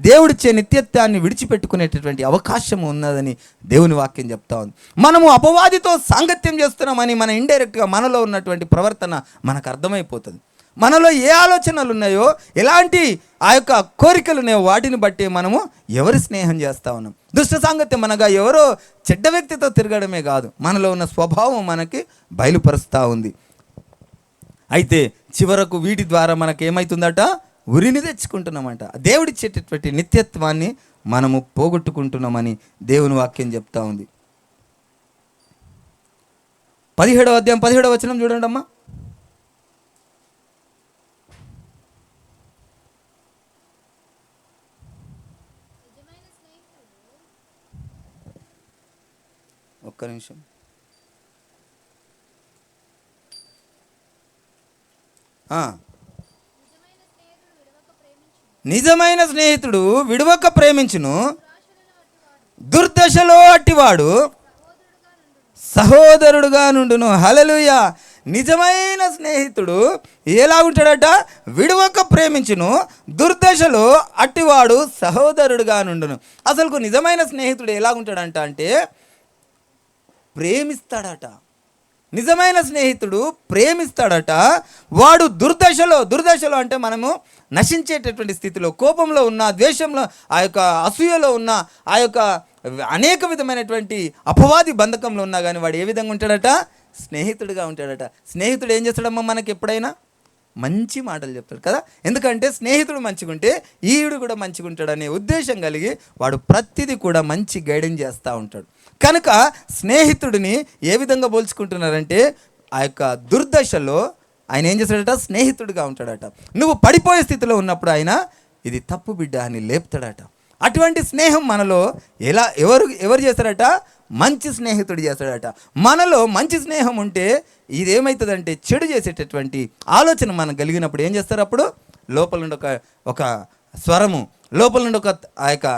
దేవుడిచ్చే నిత్యత్వాన్ని విడిచిపెట్టుకునేటటువంటి అవకాశం ఉన్నదని దేవుని వాక్యం చెప్తా ఉంది. మనము అపవాదితో సాంగత్యం చేస్తున్నామని మన ఇండైరెక్ట్గా మనలో ఉన్నటువంటి ప్రవర్తన మనకు అర్థమైపోతుంది. మనలో ఏ ఆలోచనలు ఉన్నాయో, ఎలాంటి ఆ యొక్క కోరికలు ఉన్నాయో వాటిని బట్టి మనము ఎవరి స్నేహం చేస్తూ ఉన్నాం. దుష్ట సాంగత్యం అనగా ఎవరో చెడ్డ వ్యక్తితో తిరగడమే కాదు, మనలో ఉన్న స్వభావం మనకి బయలుపరుస్తూ ఉంది. అయితే చివరకు వీటి ద్వారా మనకు ఏమవుతుందట? ఉరిని తెచ్చుకుంటున్నామంట. దేవుడిచ్చేటటువంటి నిత్యత్వాన్ని మనము పోగొట్టుకుంటున్నామని దేవుని వాక్యం చెప్తా ఉంది. 17వ అధ్యాయం 17వ వచనం చూడండి అమ్మా. ఒక్క నిమిషం. నిజమైన స్నేహితుడు విడవక ప్రేమించును, దుర్దశలో అట్టివాడు సహోదరుడుగా నుండును. హల్లెలూయా. నిజమైన స్నేహితుడు ఎలా ఉంటాడట? విడవక ప్రేమించును, దుర్దశలో అట్టివాడు సహోదరుడుగా నుండును. అసలు నిజమైన స్నేహితుడు ఎలా ఉంటాడంట అంటే ప్రేమిస్తాడట. నిజమైన స్నేహితుడు ప్రేమిస్తాడట. వాడు దుర్దశలో అంటే మనము నశించేటటువంటి స్థితిలో, కోపంలో ఉన్న, ద్వేషంలో, ఆ యొక్క అసూయలో ఉన్న, ఆ యొక్క అనేక విధమైనటువంటి అపవాది బంధకంలో ఉన్నా కానీ వాడు ఏ విధంగా ఉంటాడట? స్నేహితుడిగా ఉంటాడట. స్నేహితుడు ఏం చేస్తాడమ్మా? మనకి ఎప్పుడైనా మంచి మాటలు చెప్తాడు కదా. ఎందుకంటే స్నేహితుడు మంచిగుంటే ఈయుడు కూడా మంచిగుంటాడనే ఉద్దేశం కలిగి వాడు ప్రతిదీ కూడా మంచి గైడెన్స్ చేస్తూ ఉంటాడు. కనుక స్నేహితుడిని ఏ విధంగా పోల్చుకుంటున్నారంటే ఆ యొక్క దుర్దశలో ఆయన ఏం చేస్తాడట? స్నేహితుడిగా ఉంటాడట. నువ్వు పడిపోయే స్థితిలో ఉన్నప్పుడు ఆయన ఇది తప్పు బిడ్డ అని లేపుతాడట. అటువంటి స్నేహం మనలో ఎవరు చేస్తారట? మంచి స్నేహితుడు చేస్తాడట. మనలో మంచి స్నేహం ఉంటే ఇదేమవుతుందంటే చెడు చేసేటటువంటి ఆలోచన మనం కలిగినప్పుడు ఏం చేస్తారు? అప్పుడు లోపల నుండి ఒక స్వరము, లోపల నుండి ఒక ఆ యొక్క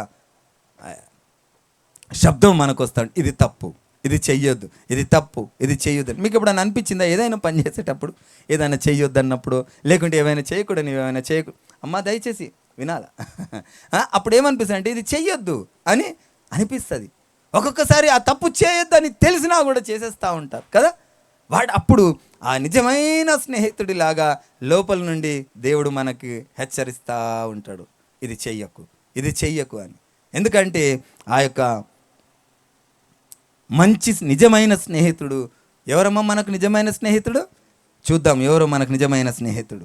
శబ్దం మనకు వస్తాడు. ఇది తప్పు, ఇది చెయ్యొద్దు, ఇది తప్పు, ఇది చెయ్యొద్దు. మీకు ఎప్పుడైనా అనిపించిందా? ఏదైనా పని చేసేటప్పుడు ఏదైనా చెయ్యొద్దు అన్నప్పుడు, లేకుంటే ఏమైనా చేయకూడదు, ఏమైనా చేయకు, అమ్మ దయచేసి వినాలా, అప్పుడు ఏమనిపిస్తుంది అంటే ఇది చెయ్యొద్దు అని అనిపిస్తుంది. ఒక్కొక్కసారి ఆ తప్పు చేయొద్దు అని తెలిసినా కూడా చేసేస్తూ ఉంటారు కదా. అప్పుడు ఆ నిజమైన స్నేహితుడిలాగా లోపల నుండి దేవుడు మనకి హెచ్చరిస్తూ ఉంటాడు, ఇది చెయ్యకు, ఇది చెయ్యకు అని. ఎందుకంటే ఆ యొక్క నిజమైన స్నేహితుడు ఎవరమ్మా? మనకు నిజమైన స్నేహితుడు చూద్దాం. ఎవరో మనకు నిజమైన స్నేహితుడు?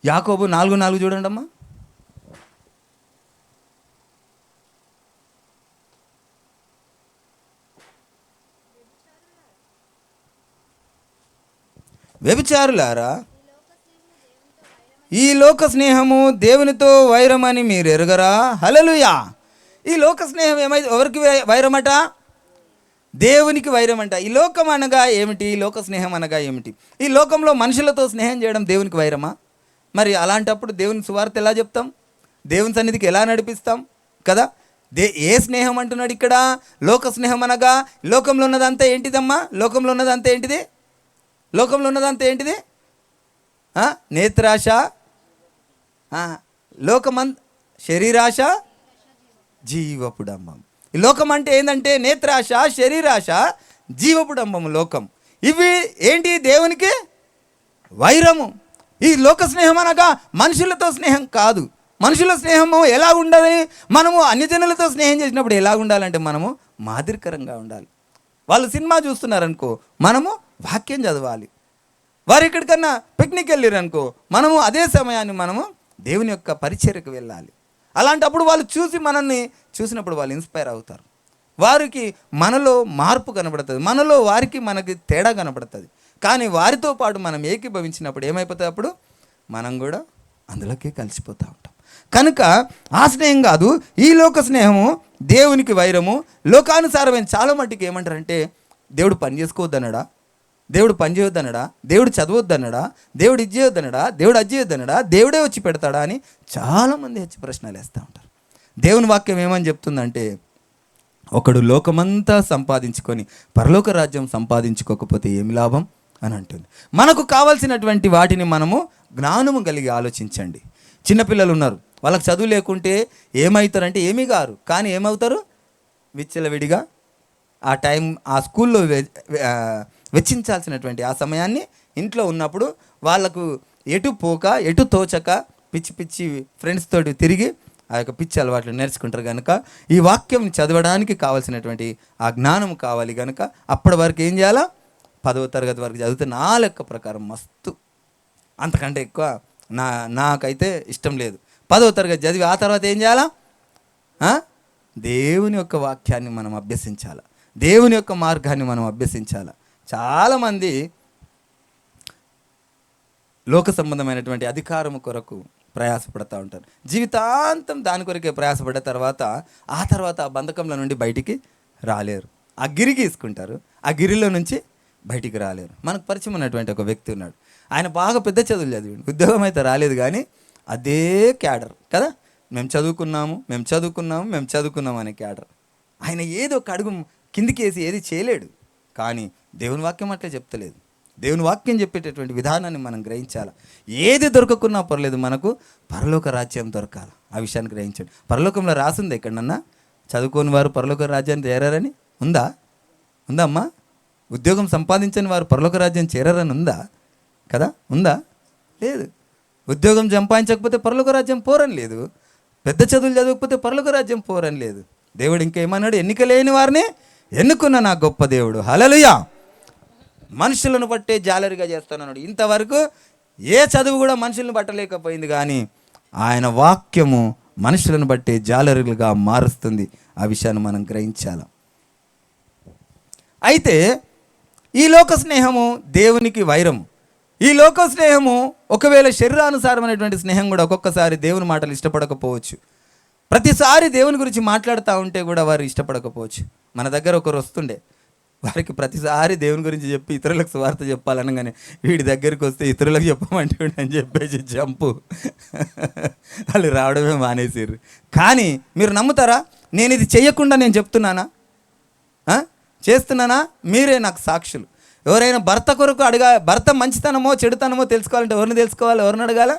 యాకోబు 4:4 చూడండి అమ్మా. వ్యభిచారులారా, ఈ లోక స్నేహము దేవునితో వైరమని మీరు ఎరుగరా? హల్లెలూయా. ఈ లోక స్నేహం ఎవరికి వైరమట? దేవునికి వైరమంట. ఈ లోకం అనగా ఏమిటి? ఈ లోక స్నేహం అనగా ఏమిటి? ఈ లోకంలో మనుషులతో స్నేహం చేయడం దేవునికి వైరమా? మరి అలాంటప్పుడు దేవుని సువార్త ఎలా చెప్తాం? దేవుని సన్నిధికి ఎలా నడిపిస్తాం కదా? ఏ స్నేహం అంటున్నాడు ఇక్కడ? లోక స్నేహం అనగా లోకంలో ఉన్నదంతా ఏంటిదమ్మా? లోకంలో ఉన్నదంతా ఏంటిది? లోకంలో ఉన్నదంతా ఏంటిది? నేత్రాశ, లోకమం శరీరాశ జీవపుడంబం. ఈ లోకం అంటే ఏంటంటే నేత్రాశ, శరీరాశ, జీవపుడంబం లోకం. ఇవి ఏంటి? దేవునికి వైరము. ఈ లోక స్నేహం అనగా మనుషులతో స్నేహం కాదు. మనుషుల స్నేహము ఎలా ఉండదని, మనము అన్యజనులతో స్నేహం చేసినప్పుడు ఎలా ఉండాలంటే మనము మాదిరికరంగా ఉండాలి. వాళ్ళు సినిమా చూస్తున్నారనుకో, మనము వాక్యం చదవాలి. వారు ఎక్కడికన్నా పిక్నిక్ వెళ్ళారనుకో, మనము అదే సమయాన్ని మనము దేవుని యొక్క పరిచర్యకు వెళ్ళాలి. అలాంటప్పుడు వాళ్ళు మనల్ని చూసినప్పుడు వాళ్ళు ఇన్స్పైర్ అవుతారు. వారికి మనలో మార్పు కనబడుతుంది, మనలో వారికి మనకి తేడా కనబడుతుంది. కానీ వారితో పాటు మనం ఏకీభవించినప్పుడు ఏమైపోతుంది? అప్పుడు మనం కూడా అందులోకి కలిసిపోతూ ఉంటాం. కనుక ఆ స్నేహం కాదు, ఈ లోక స్నేహము దేవునికి వైరము. లోకానుసారమైన చాలా మట్టుకు ఏమంటారంటే దేవుడు పని చేసుకోవద్దన్నాడా, దేవుడు పని చేయొద్దన్నాడా, దేవుడు చదవద్దన్నాడా, దేవుడు ఇది చేయొద్దన్నాడా, దేవుడు అది చేయొద్దన్నాడా, దేవుడే వచ్చి పెడతాడా అని చాలామంది హెచ్చు ప్రశ్నలు వేస్తూ ఉంటారు. దేవుని వాక్యం ఏమని చెప్తుందంటే, ఒకడు లోకమంతా సంపాదించుకొని పరలోక రాజ్యం సంపాదించుకోకపోతే ఏమి లాభం అని అంటుంది. మనకు కావాల్సినటువంటి వాటిని మనము జ్ఞానము కలిగి ఆలోచించండి. చిన్నపిల్లలు ఉన్నారు, వాళ్ళకి చదువు లేకుంటే ఏమవుతారంటే ఏమీ కారు, కానీ ఏమవుతారు? విచ్చలవిడిగా ఆ టైం ఆ స్కూల్లో వెచ్చించాల్సినటువంటి ఆ సమయాన్ని ఇంట్లో ఉన్నప్పుడు వాళ్ళకు ఎటు పోక ఎటు తోచక పిచ్చి పిచ్చి ఫ్రెండ్స్ తోటి తిరిగి ఆ యొక్క పిచ్చి అలవాట్లు నేర్చుకుంటారు. కనుక ఈ వాక్యం చదవడానికి కావాల్సినటువంటి ఆ జ్ఞానం కావాలి. కనుక అప్పటి వరకు ఏం చేయాలా? 10వ తరగతి వరకు చదివితే నా లెక్క ప్రకారం మస్తు, అంతకంటే ఎక్కువ నాకైతే ఇష్టం లేదు. 10వ తరగతి చదివి ఆ తర్వాత ఏం చేయాలా? దేవుని యొక్క వాక్యాన్ని మనం అభ్యసించాలి, దేవుని యొక్క మార్గాన్ని మనం అభ్యసించాలి. చాలామంది లోక సంబంధమైనటువంటి అధికారము కొరకు ప్రయాసపడుతూ ఉంటారు. జీవితాంతం దాని కొరకే ప్రయాసపడ్డ తర్వాత ఆ బంధకంలో నుండి బయటికి రాలేరు. ఆ గిరి గీసుకుంటారు, ఆ గిరిలో నుంచి బయటికి రాలేరు. మనకు పరిచయం ఉన్నటువంటి ఒక వ్యక్తి ఉన్నాడు. ఆయన బాగా పెద్ద చదువులు చదివాడు, ఉద్యోగం అయితే రాలేదు, కానీ అదే క్యాడర్ కదా, మేము చదువుకున్నాము అనే క్యాడర్. ఆయన ఏదో ఒక అడుగు కిందికి వేసి ఏది చేయలేడు. కానీ దేవుని వాక్యం అట్లే చెప్తలేదు. దేవుని వాక్యం చెప్పేటటువంటి విధానాన్ని మనం గ్రహించాలి. ఏది దొరకకున్నా పర్లేదు, మనకు పరలోక రాజ్యం దొరకాలి. ఆ విషయాన్ని గ్రహించండి. పరలోకంలో రాసింది ఎక్కడన్నా చదువుకోని వారు పరలోక రాజ్యాన్ని చేరారని ఉందా? అమ్మా? ఉద్యోగం సంపాదించని వారు పరలోక రాజ్యం చేరారని ఉందా? కదా, ఉందా? లేదు. ఉద్యోగం సంపాదించకపోతే పరలోక రాజ్యం పోరని లేదు, పెద్ద చదువులు చదవకపోతే పరలోక రాజ్యం పోరని లేదు. దేవుడు ఇంకేమన్నాడు? ఎన్నిక లేని వారిని ఎన్నుకున్న నా గొప్ప దేవుడు. హల్లెలూయా. మనుషులను బట్టే జాలరిగా చేస్తానన్నాడు. ఇంతవరకు ఏ చదువు కూడా మనుషులను పట్టలేకపోయింది, కానీ ఆయన వాక్యము మనుషులను బట్టే జాలరులుగా మారుస్తుంది. ఆ విషయాన్ని మనం గ్రహించాలి. అయితే ఈ లోక స్నేహము దేవునికి వైరము. ఈ లోక స్నేహము ఒకవేళ శరీరానుసారమైనటువంటి స్నేహం కూడా ఒక్కొక్కసారి దేవుని మాటలు ఇష్టపడకపోవచ్చు. ప్రతిసారి దేవుని గురించి మాట్లాడుతూ ఉంటే కూడా వారు ఇష్టపడకపోవచ్చు. మన దగ్గర ఒకరు వస్తుండే, వారికి ప్రతిసారి దేవుని గురించి చెప్పి ఇతరులకు సువార్త చెప్పాలనగానే వీడి దగ్గరికి వస్తే ఇతరులకు చెప్పమంటే అని చెప్పేసి జంపు వాళ్ళు రావడమే మానేసారు. కానీ మీరు నమ్ముతారా? నేను ఇది చెయ్యకుండా నేను చెప్తున్నానా? చేస్తున్నానా? మీరే నాకు సాక్షులు. ఎవరైనా భర్త కొరకు భర్త మంచితనమో చెడుతనమో తెలుసుకోవాలంటే ఎవరిని తెలుసుకోవాలి? ఎవరిని అడగాల?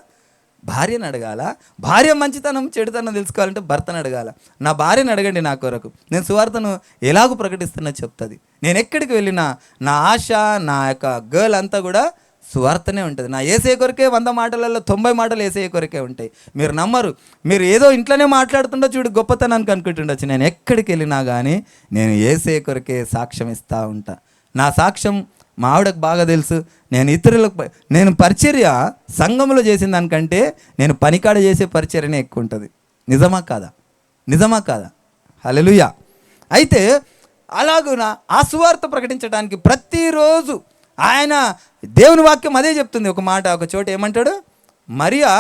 భార్యను అడగాల. భార్య మంచితనం చెడుతనం తెలుసుకోవాలంటే భర్తను అడగాల. నా భార్యను అడగండి, నా కొరకు నేను సువార్తను ఎలాగూ ప్రకటిస్తున్నా చెప్తుంది. నేను ఎక్కడికి వెళ్ళినా నా ఆశ, నా యొక్క గర్ల్ అంతా కూడా సువార్తనే ఉంటుంది. నా యేసయ్య కొరకే 100 మాటలలో 90 మాటలు యేసయ్య కొరకే ఉంటాయి. మీరు నమ్మరు. మీరు ఏదో ఇంట్లోనే మాట్లాడుతుండో చూడు, గొప్పతనానికి అనుకుంటుండొచ్చు. నేను ఎక్కడికి వెళ్ళినా కానీ నేను యేసయ్య కొరకే సాక్ష్యం ఇస్తూ ఉంటా. నా సాక్ష్యం మా ఆవిడకు బాగా తెలుసు. నేను పరిచర్య సంఘంలో చేసిన దానికంటే నేను పనికాడ చేసే పరిచర్యనే ఎక్కువ ఉంటుంది. నిజమా కాదా? హల్లెలూయా. అయితే అలాగున ఆ సువార్త ప్రకటించడానికి ప్రతిరోజు ఆయన దేవుని వాక్యం అదే చెప్తుంది. ఒక మాట ఒక చోట ఏమంటాడు? మరియా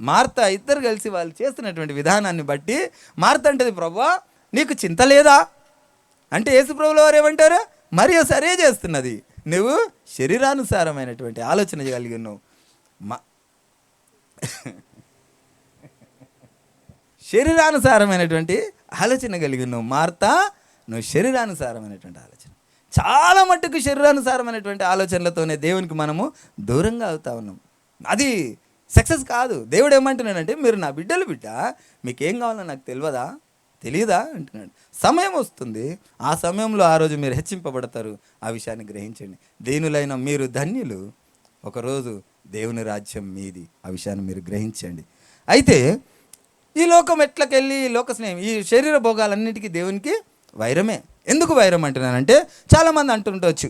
మార్త ఇద్దరు కలిసి వాళ్ళు చేస్తున్నటువంటి విధానాన్ని బట్టి మార్త అంటది, ప్రభువా నీకు చింత లేదా అంటే, యేసు ప్రభువుల వారు ఏమంటారు? మరియా సరే చేస్తున్నది, నువ్వు శరీరానుసారమైనటువంటి ఆలోచన కలిగి ఉన్నావు, శరీరానుసారమైనటువంటి ఆలోచన కలిగి ఉన్నావు మార్త, నువ్వు శరీరానుసారమైనటువంటి ఆలోచన. చాలా మట్టుకు శరీరానుసారమైనటువంటి ఆలోచనలతోనే దేవునికి మనము దూరంగా అవుతా ఉన్నాం. అది సక్సెస్ కాదు. దేవుడు ఏమంటున్నాడంటే, మీరు నా బిడ్డలు బిడ్డ, మీకేం కావాలో నాకు తెలియదా అంటున్నాడు. సమయం వస్తుంది, ఆ సమయంలో ఆ రోజు మీరు హెచ్చింపబడతారు. ఆ విషయాన్ని గ్రహించండి. దీనులైన మీరు ధన్యులు, ఒకరోజు దేవుని రాజ్యం మీది. ఆ విషయాన్ని మీరు గ్రహించండి. అయితే ఈ లోకం ఎట్లకెళ్ళి లోక స్నేహం, ఈ శరీర భోగాలన్నిటికీ దేవునికి వైరమే. ఎందుకు వైరం అంటున్నానంటే, చాలామంది అంటుండొచ్చు,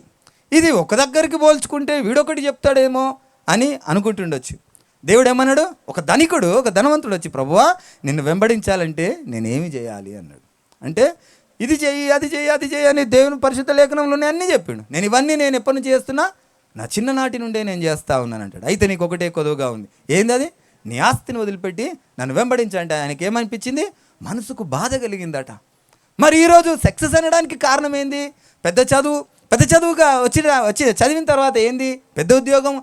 ఇది ఒక దగ్గరికి పోల్చుకుంటే వీడొకటి చెప్తాడేమో అని అనుకుంటుండొచ్చు. దేవుడు ఏమన్నాడు? ఒక ధనికుడు, ఒక ధనవంతుడు వచ్చి, ప్రభువా నిన్ను వెంబడించాలంటే నేనేమి చేయాలి అన్నాడు. అంటే ఇది చెయ్యి, అది చెయ్యి, అది చెయ్యి అని దేవుని పరిశుద్ధ లేఖనంలోనే అన్నీ చెప్పిండు. నేను ఎప్పటి నుంచి చేస్తున్నా? నా చిన్ననాటి నుండే నేను చేస్తూ ఉన్నాను అంటాడు. అయితే నీకు ఒకటే కొదువుగా ఉంది. ఏంది అది? నీ ఆస్తిని వదిలిపెట్టి నన్ను వెంబడించంటే ఆయనకి ఏమనిపించింది? మనసుకు బాధ కలిగిందట. మరి ఈరోజు సక్సెస్ అనడానికి కారణం ఏంది? పెద్ద చదువుగా వచ్చి చదివిన తర్వాత ఏంది? పెద్ద ఉద్యోగం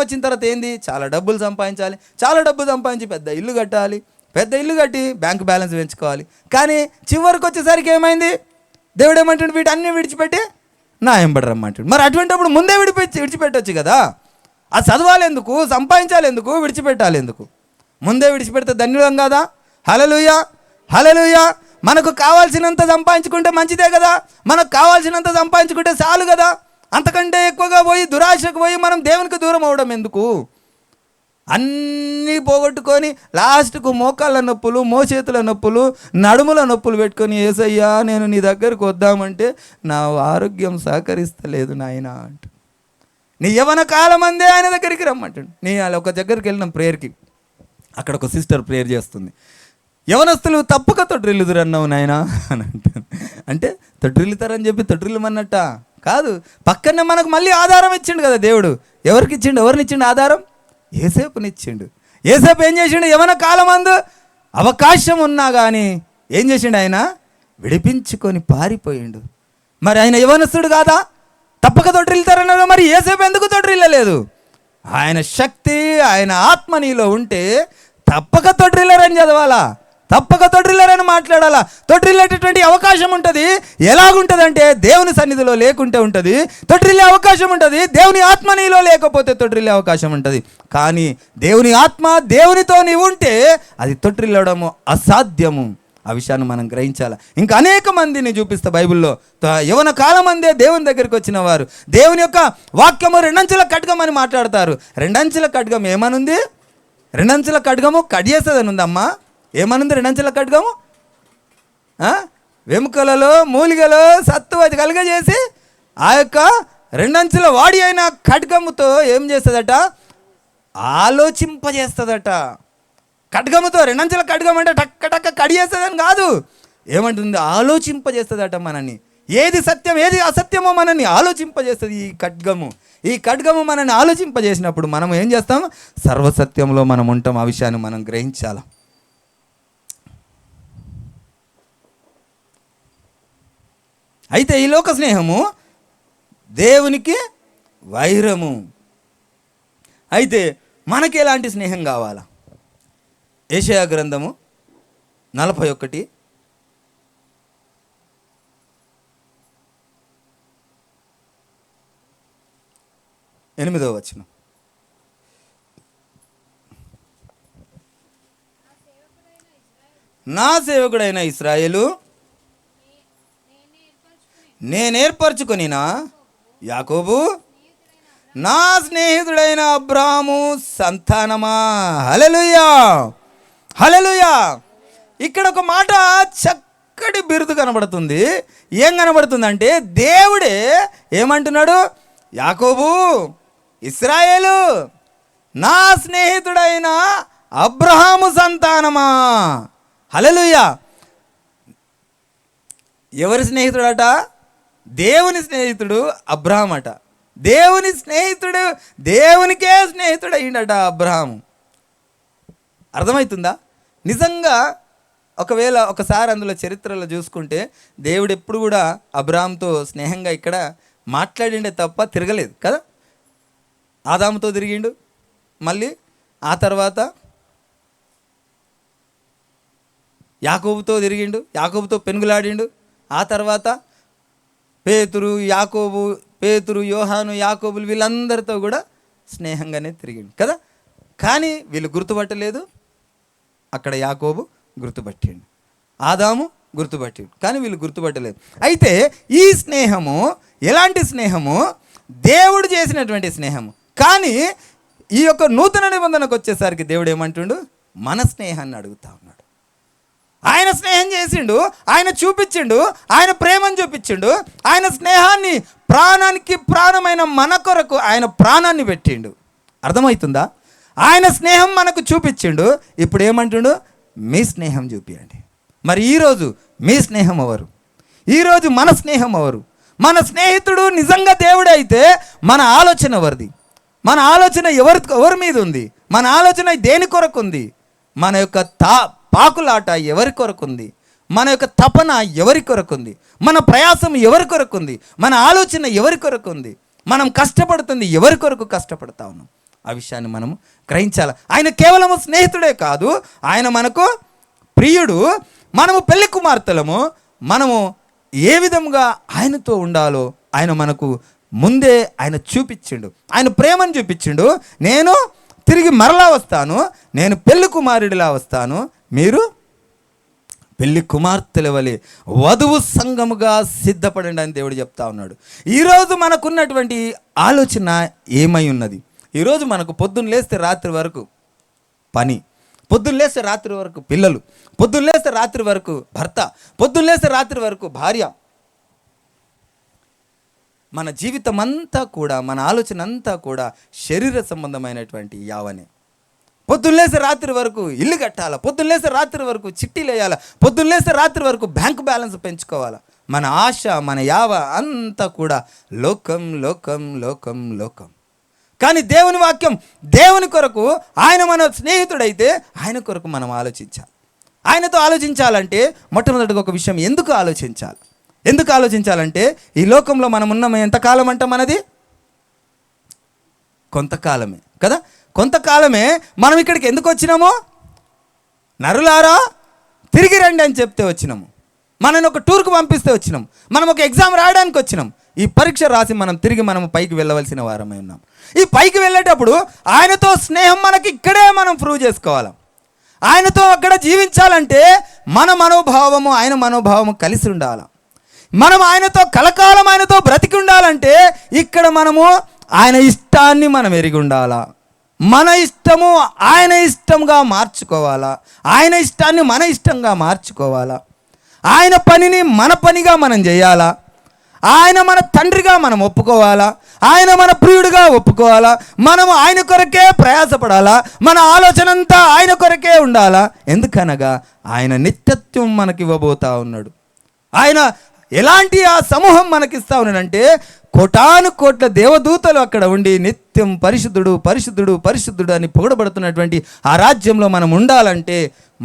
వచ్చిన తర్వాత ఏంది? చాలా డబ్బులు సంపాదించాలి, చాలా డబ్బు సంపాదించి పెద్ద ఇల్లు కట్టి బ్యాంక్ బ్యాలెన్స్ పెంచుకోవాలి. కానీ చివరికి వచ్చేసరికి ఏమైంది? దేవుడు ఏమంటాడు? వీటన్నీ విడిచిపెట్టి నా వెంబడి రమ్మంటాడు. మరి అటువంటిప్పుడు ముందే విడిచిపెట్టవచ్చు కదా. అది చదవాలి ఎందుకు? సంపాదించాలి ఎందుకు? విడిచిపెట్టాలి ఎందుకు? ముందే విడిచిపెడితే ధన్యులం కదా. హల్లెలూయా, హల్లెలూయా. మనకు కావాల్సినంత సంపాదించుకుంటే మంచిదే కదా. మనకు కావాల్సినంత సంపాదించుకుంటే చాలు కదా. అంతకంటే ఎక్కువగా పోయి దురాశకు పోయి మనం దేవునికి దూరం అవడం ఎందుకు? అన్నీ పోగొట్టుకొని లాస్ట్కు మోకాళ్ళ నొప్పులు, మోచేతుల నొప్పులు, నడుముల నొప్పులు పెట్టుకొని, యేసయ్యా నేను నీ దగ్గరకు వద్దామంటే నా ఆరోగ్యం సహకరిస్తలేదు నాయనా అంట. నీ యవ్వన కాలం అందే ఆయన దగ్గరికి రమ్మంటాడు. నీ ఒక దగ్గరికి వెళ్ళిన ప్రేయర్కి, అక్కడ ఒక సిస్టర్ ప్రేయర్ చేస్తుంది. యవనస్తులు తప్పక తొట్టిల్లుదురు అన్నావు నాయనా అని అంటాను. అంటే తొట్టిల్లుతారని చెప్పి తొట్టిల్లమన్నట్ట కాదు. పక్కనే మనకు మళ్ళీ ఆధారం ఇచ్చిండు కదా దేవుడు. ఎవరిని ఇచ్చిండు ఆధారం? యేసేపునిచ్చిండు. యేసేపు ఏం చేసిండు? యవన కాలమందు అవకాశం ఉన్నా కానీ ఏం చేసిండు? ఆయన విడిపించుకొని పారిపోయిండు. మరి ఆయన యవనస్తుడు కాదా? తప్పక తొట్టిల్లుతారన్నాడు. మరి యేసేపు ఎందుకు తొట్టిల్లలేదు? ఆయన శక్తి, ఆయన ఆత్మ నీలో ఉంటే తప్పక తొట్టిల్లరని చదవాలా, తప్పక తొట్టిల్లరని మాట్లాడాలా. తొట్టిల్లేటటువంటి అవకాశం ఉంటుంది. ఎలాగుంటుంది అంటే దేవుని సన్నిధిలో లేకుంటే ఉంటుంది, తొట్టిల్లే అవకాశం ఉంటుంది. దేవుని ఆత్మ నీలో లేకపోతే తొట్టిల్లే అవకాశం ఉంటుంది. కానీ దేవుని ఆత్మ దేవునితో నీవు ఉంటే అది తొట్టిల్లడము అసాధ్యము. ఆ విషయాన్ని మనం గ్రహించాలి. ఇంకా అనేక మందిని చూపిస్తా బైబిల్లో. యవన కాలం అందే దేవుని దగ్గరికి వచ్చిన వారు దేవుని యొక్క వాక్యము రెండంచెల ఖడ్గం అని మాట్లాడతారు. రెండంచెల ఖడ్గం ఏమనుంది? రెండంచెల ఖడ్గము కడియేస్తుందని ఉందమ్మా. ఏమనుంది రెండంచెల ఖడ్గము? వెముకలలో మూలిగలో సత్తు అది కలుగజేసి ఆ యొక్క రెండంచెల వాడి అయిన ఖడ్గముతో ఏం చేస్తుందట? ఆలోచింపజేస్తుందట. ఖడ్గముతో, రెండంచెల ఖడ్గం అంటే టక్క కడియేస్తుందని కాదు. ఏమంటుంది? ఆలోచింపజేస్తుందట మనని. ఏది సత్యం ఏది అసత్యమో మనల్ని ఆలోచింపజేస్తుంది ఈ ఖడ్గము మనల్ని ఆలోచింపజేసినప్పుడు మనం ఏం చేస్తాం? సర్వసత్యంలో మనం ఉంటాం. ఆ విషయాన్ని మనం గ్రహించాలి. అయితే ఈ లోక స్నేహము దేవునికి వైరము. అయితే మనకి ఎలాంటి స్నేహం కావాలా? యెషయా గ్రంథము 41 8వ వచనం. నా సేవకుడైన ఇశ్రాయేలు నేనేర్పరచుకొనినా యాకోబు నా స్నేహితుడైన అబ్రాహాము సంతానమా. హల్లెలూయా, హల్లెలూయా. ఇక్కడ ఒక మాట చక్కటి బిరుదు కనబడుతుంది. ఏం కనబడుతుందంటే దేవుడే ఏమంటున్నాడు? యాకోబు, ఇశ్రాయేలు నా స్నేహితుడైన అబ్రహాము సంతానమా. హల్లెలూయా. ఎవరి స్నేహితుడట? దేవుని స్నేహితుడు అబ్రహాం అట. దేవుని స్నేహితుడు, దేవునికే స్నేహితుడు అయ్యిండట అబ్రహాము. అర్థమవుతుందా? నిజంగా ఒకవేళ ఒకసారి అందులో చరిత్రలో చూసుకుంటే దేవుడు ఎప్పుడు కూడా అబ్రహాంతో స్నేహంగా ఇక్కడ మాట్లాడిండే తప్ప తిరగలేదు కదా. ఆదాముతో తిరిగిండు, మళ్ళీ ఆ తర్వాత యాకోబుతో తిరిగిండు, యాకోబుతో పెనుగులాడిండు. ఆ తర్వాత పేతురు, యోహాను, యాకోబులు వీళ్ళందరితో కూడా స్నేహంగానే తిరిగిండు కదా. కానీ వీళ్ళు గుర్తుపట్టలేదు. అక్కడ యాకోబు గుర్తుపట్టిండు, ఆదాము గుర్తుపట్టిండు, కానీ వీళ్ళు గుర్తుపట్టలేదు. అయితే ఈ స్నేహము ఎలాంటి స్నేహము? దేవుడు చేసినటువంటి స్నేహము. కానీ ఈ యొక్క నూతన నిబంధనకు వచ్చేసరికి దేవుడు ఏమంటుండు? మన స్నేహాన్ని అడుగుతా ఉన్నాడు. ఆయన స్నేహం చేసిండు, ఆయన చూపించిండు, ఆయన ప్రేమను చూపించిండు, ఆయన స్నేహాన్ని ప్రాణానికి ప్రాణమైన మన కొరకు ఆయన ప్రాణాన్ని పెట్టిండు. అర్థమవుతుందా? ఆయన స్నేహం మనకు చూపించిండు. ఇప్పుడు ఏమంటుండు? మీ స్నేహం చూపియండి. మరి ఈరోజు మీ స్నేహం ఎవరు? ఈరోజు మన స్నేహం ఎవరు? మన స్నేహితుడు నిజంగా దేవుడే అయితే మన ఆలోచన ఎవరిది? మన ఆలోచన ఎవరి మీద ఉంది? మన ఆలోచన దేని కొరకు ఉంది? మన యొక్క పాకులాట ఎవరి కొరకు ఉంది? మన యొక్క తపన ఎవరి కొరకు ఉంది? మన ప్రయాసం ఎవరి కొరకు ఉంది? మన ఆలోచన ఎవరి కొరకు ఉంది? మనం కష్టపడుతుంది ఎవరి కొరకు కష్టపడతా ఉన్నాం? ఆ విషయాన్ని మనము గ్రహించాలి. ఆయన కేవలము స్నేహితుడే కాదు, ఆయన మనకు ప్రియుడు. మనము పెళ్లి కుమార్తెలము. మనము ఏ విధంగా ఆయనతో ఉండాలో ఆయన మనకు ముందే ఆయన చూపించిండు. ఆయన ప్రేమను చూపించిండు. నేను తిరిగి మరలా వస్తాను, నేను పెళ్లి కుమారుడిలా వస్తాను, మీరు పెళ్లి కుమార్తెల వలె వధువు సంఘముగా సిద్ధపడండి అని దేవుడు చెప్తా ఉన్నాడు. ఈరోజు మనకున్నటువంటి ఆలోచన ఏమై ఉన్నది? ఈరోజు మనకు పొద్దున్న లేస్తే రాత్రి వరకు పని, పొద్దున్న లేస్తే రాత్రి వరకు పిల్లలు, పొద్దున్న లేస్తే రాత్రి వరకు భర్త, పొద్దున్న లేస్తే రాత్రి వరకు భార్య. మన జీవితం అంతా కూడా, మన ఆలోచన అంతా కూడా శరీర సంబంధమైనటువంటి యావనే. పొద్దున్నేస్తే రాత్రి వరకు ఇల్లు కట్టాలా, పొద్దున్నేస్తే రాత్రి వరకు చిట్టీలు వేయాలా, పొద్దున్నేస్తే రాత్రి వరకు బ్యాంక్ బ్యాలెన్స్ పెంచుకోవాలా. మన ఆశ, మన యావ అంతా కూడా లోకం లోకం లోకం లోకం. కానీ దేవుని వాక్యం దేవుని కొరకు, ఆయన మన స్నేహితుడైతే ఆయన కొరకు మనం ఆలోచించాలి. ఆయనతో ఆలోచించాలంటే మొట్టమొదటిగా ఒక విషయం, ఎందుకు ఆలోచించాలి? ఎందుకు ఆలోచించాలంటే ఈ లోకంలో మనం ఉన్నాం ఎంతకాలం అంట? మనది కొంతకాలమే కదా. కొంతకాలమే. మనం ఇక్కడికి ఎందుకు వచ్చినామో? నరులారా తిరిగి రండి అని చెప్తే వచ్చినాము. మనని ఒక టూర్కు పంపిస్తే వచ్చినాం. మనం ఒక ఎగ్జామ్ రాయడానికి వచ్చినాం. ఈ పరీక్ష రాసి మనం తిరిగి మనము వెళ్ళవలసిన వారమై ఉన్నాం. ఈ పైకి వెళ్ళేటప్పుడు ఆయనతో స్నేహం మనకి ఇక్కడే మనం ప్రూవ్ చేసుకోవాలి. ఆయనతో అక్కడ జీవించాలంటే మన మనోభావము ఆయన మనోభావము కలిసి ఉండాలి. మనం ఆయనతో కలకాలం ఆయనతో బ్రతికి ఉండాలంటే ఇక్కడ మనము ఆయన ఇష్టాన్ని మనం ఎరిగి ఉండాలా. మన ఇష్టము ఆయన ఇష్టంగా మార్చుకోవాలా. ఆయన ఇష్టాన్ని మన ఇష్టంగా మార్చుకోవాలా. ఆయన పనిని మన పనిగా మనం చేయాలా. ఆయన మన తండ్రిగా మనం ఒప్పుకోవాలా. ఆయన మన ప్రియుడిగా ఒప్పుకోవాలా. మనము ఆయన కొరకే ప్రయాసపడాలా. మన ఆలోచన అంతా ఆయన కొరకే ఉండాలా. ఎందుకనగా ఆయన నిత్యత్వం మనకి ఇవ్వబోతా ఉన్నాడు. ఆయన ఎలాంటి ఆ సమూహం మనకిస్తా ఉన్నాడంటే, కోటాను కోట్ల దేవదూతలు అక్కడ ఉండి నిత్యం పరిశుద్ధుడు పరిశుద్ధుడు పరిశుద్ధుడు అని పొగడబడుతున్నటువంటి ఆ రాజ్యంలో మనం ఉండాలంటే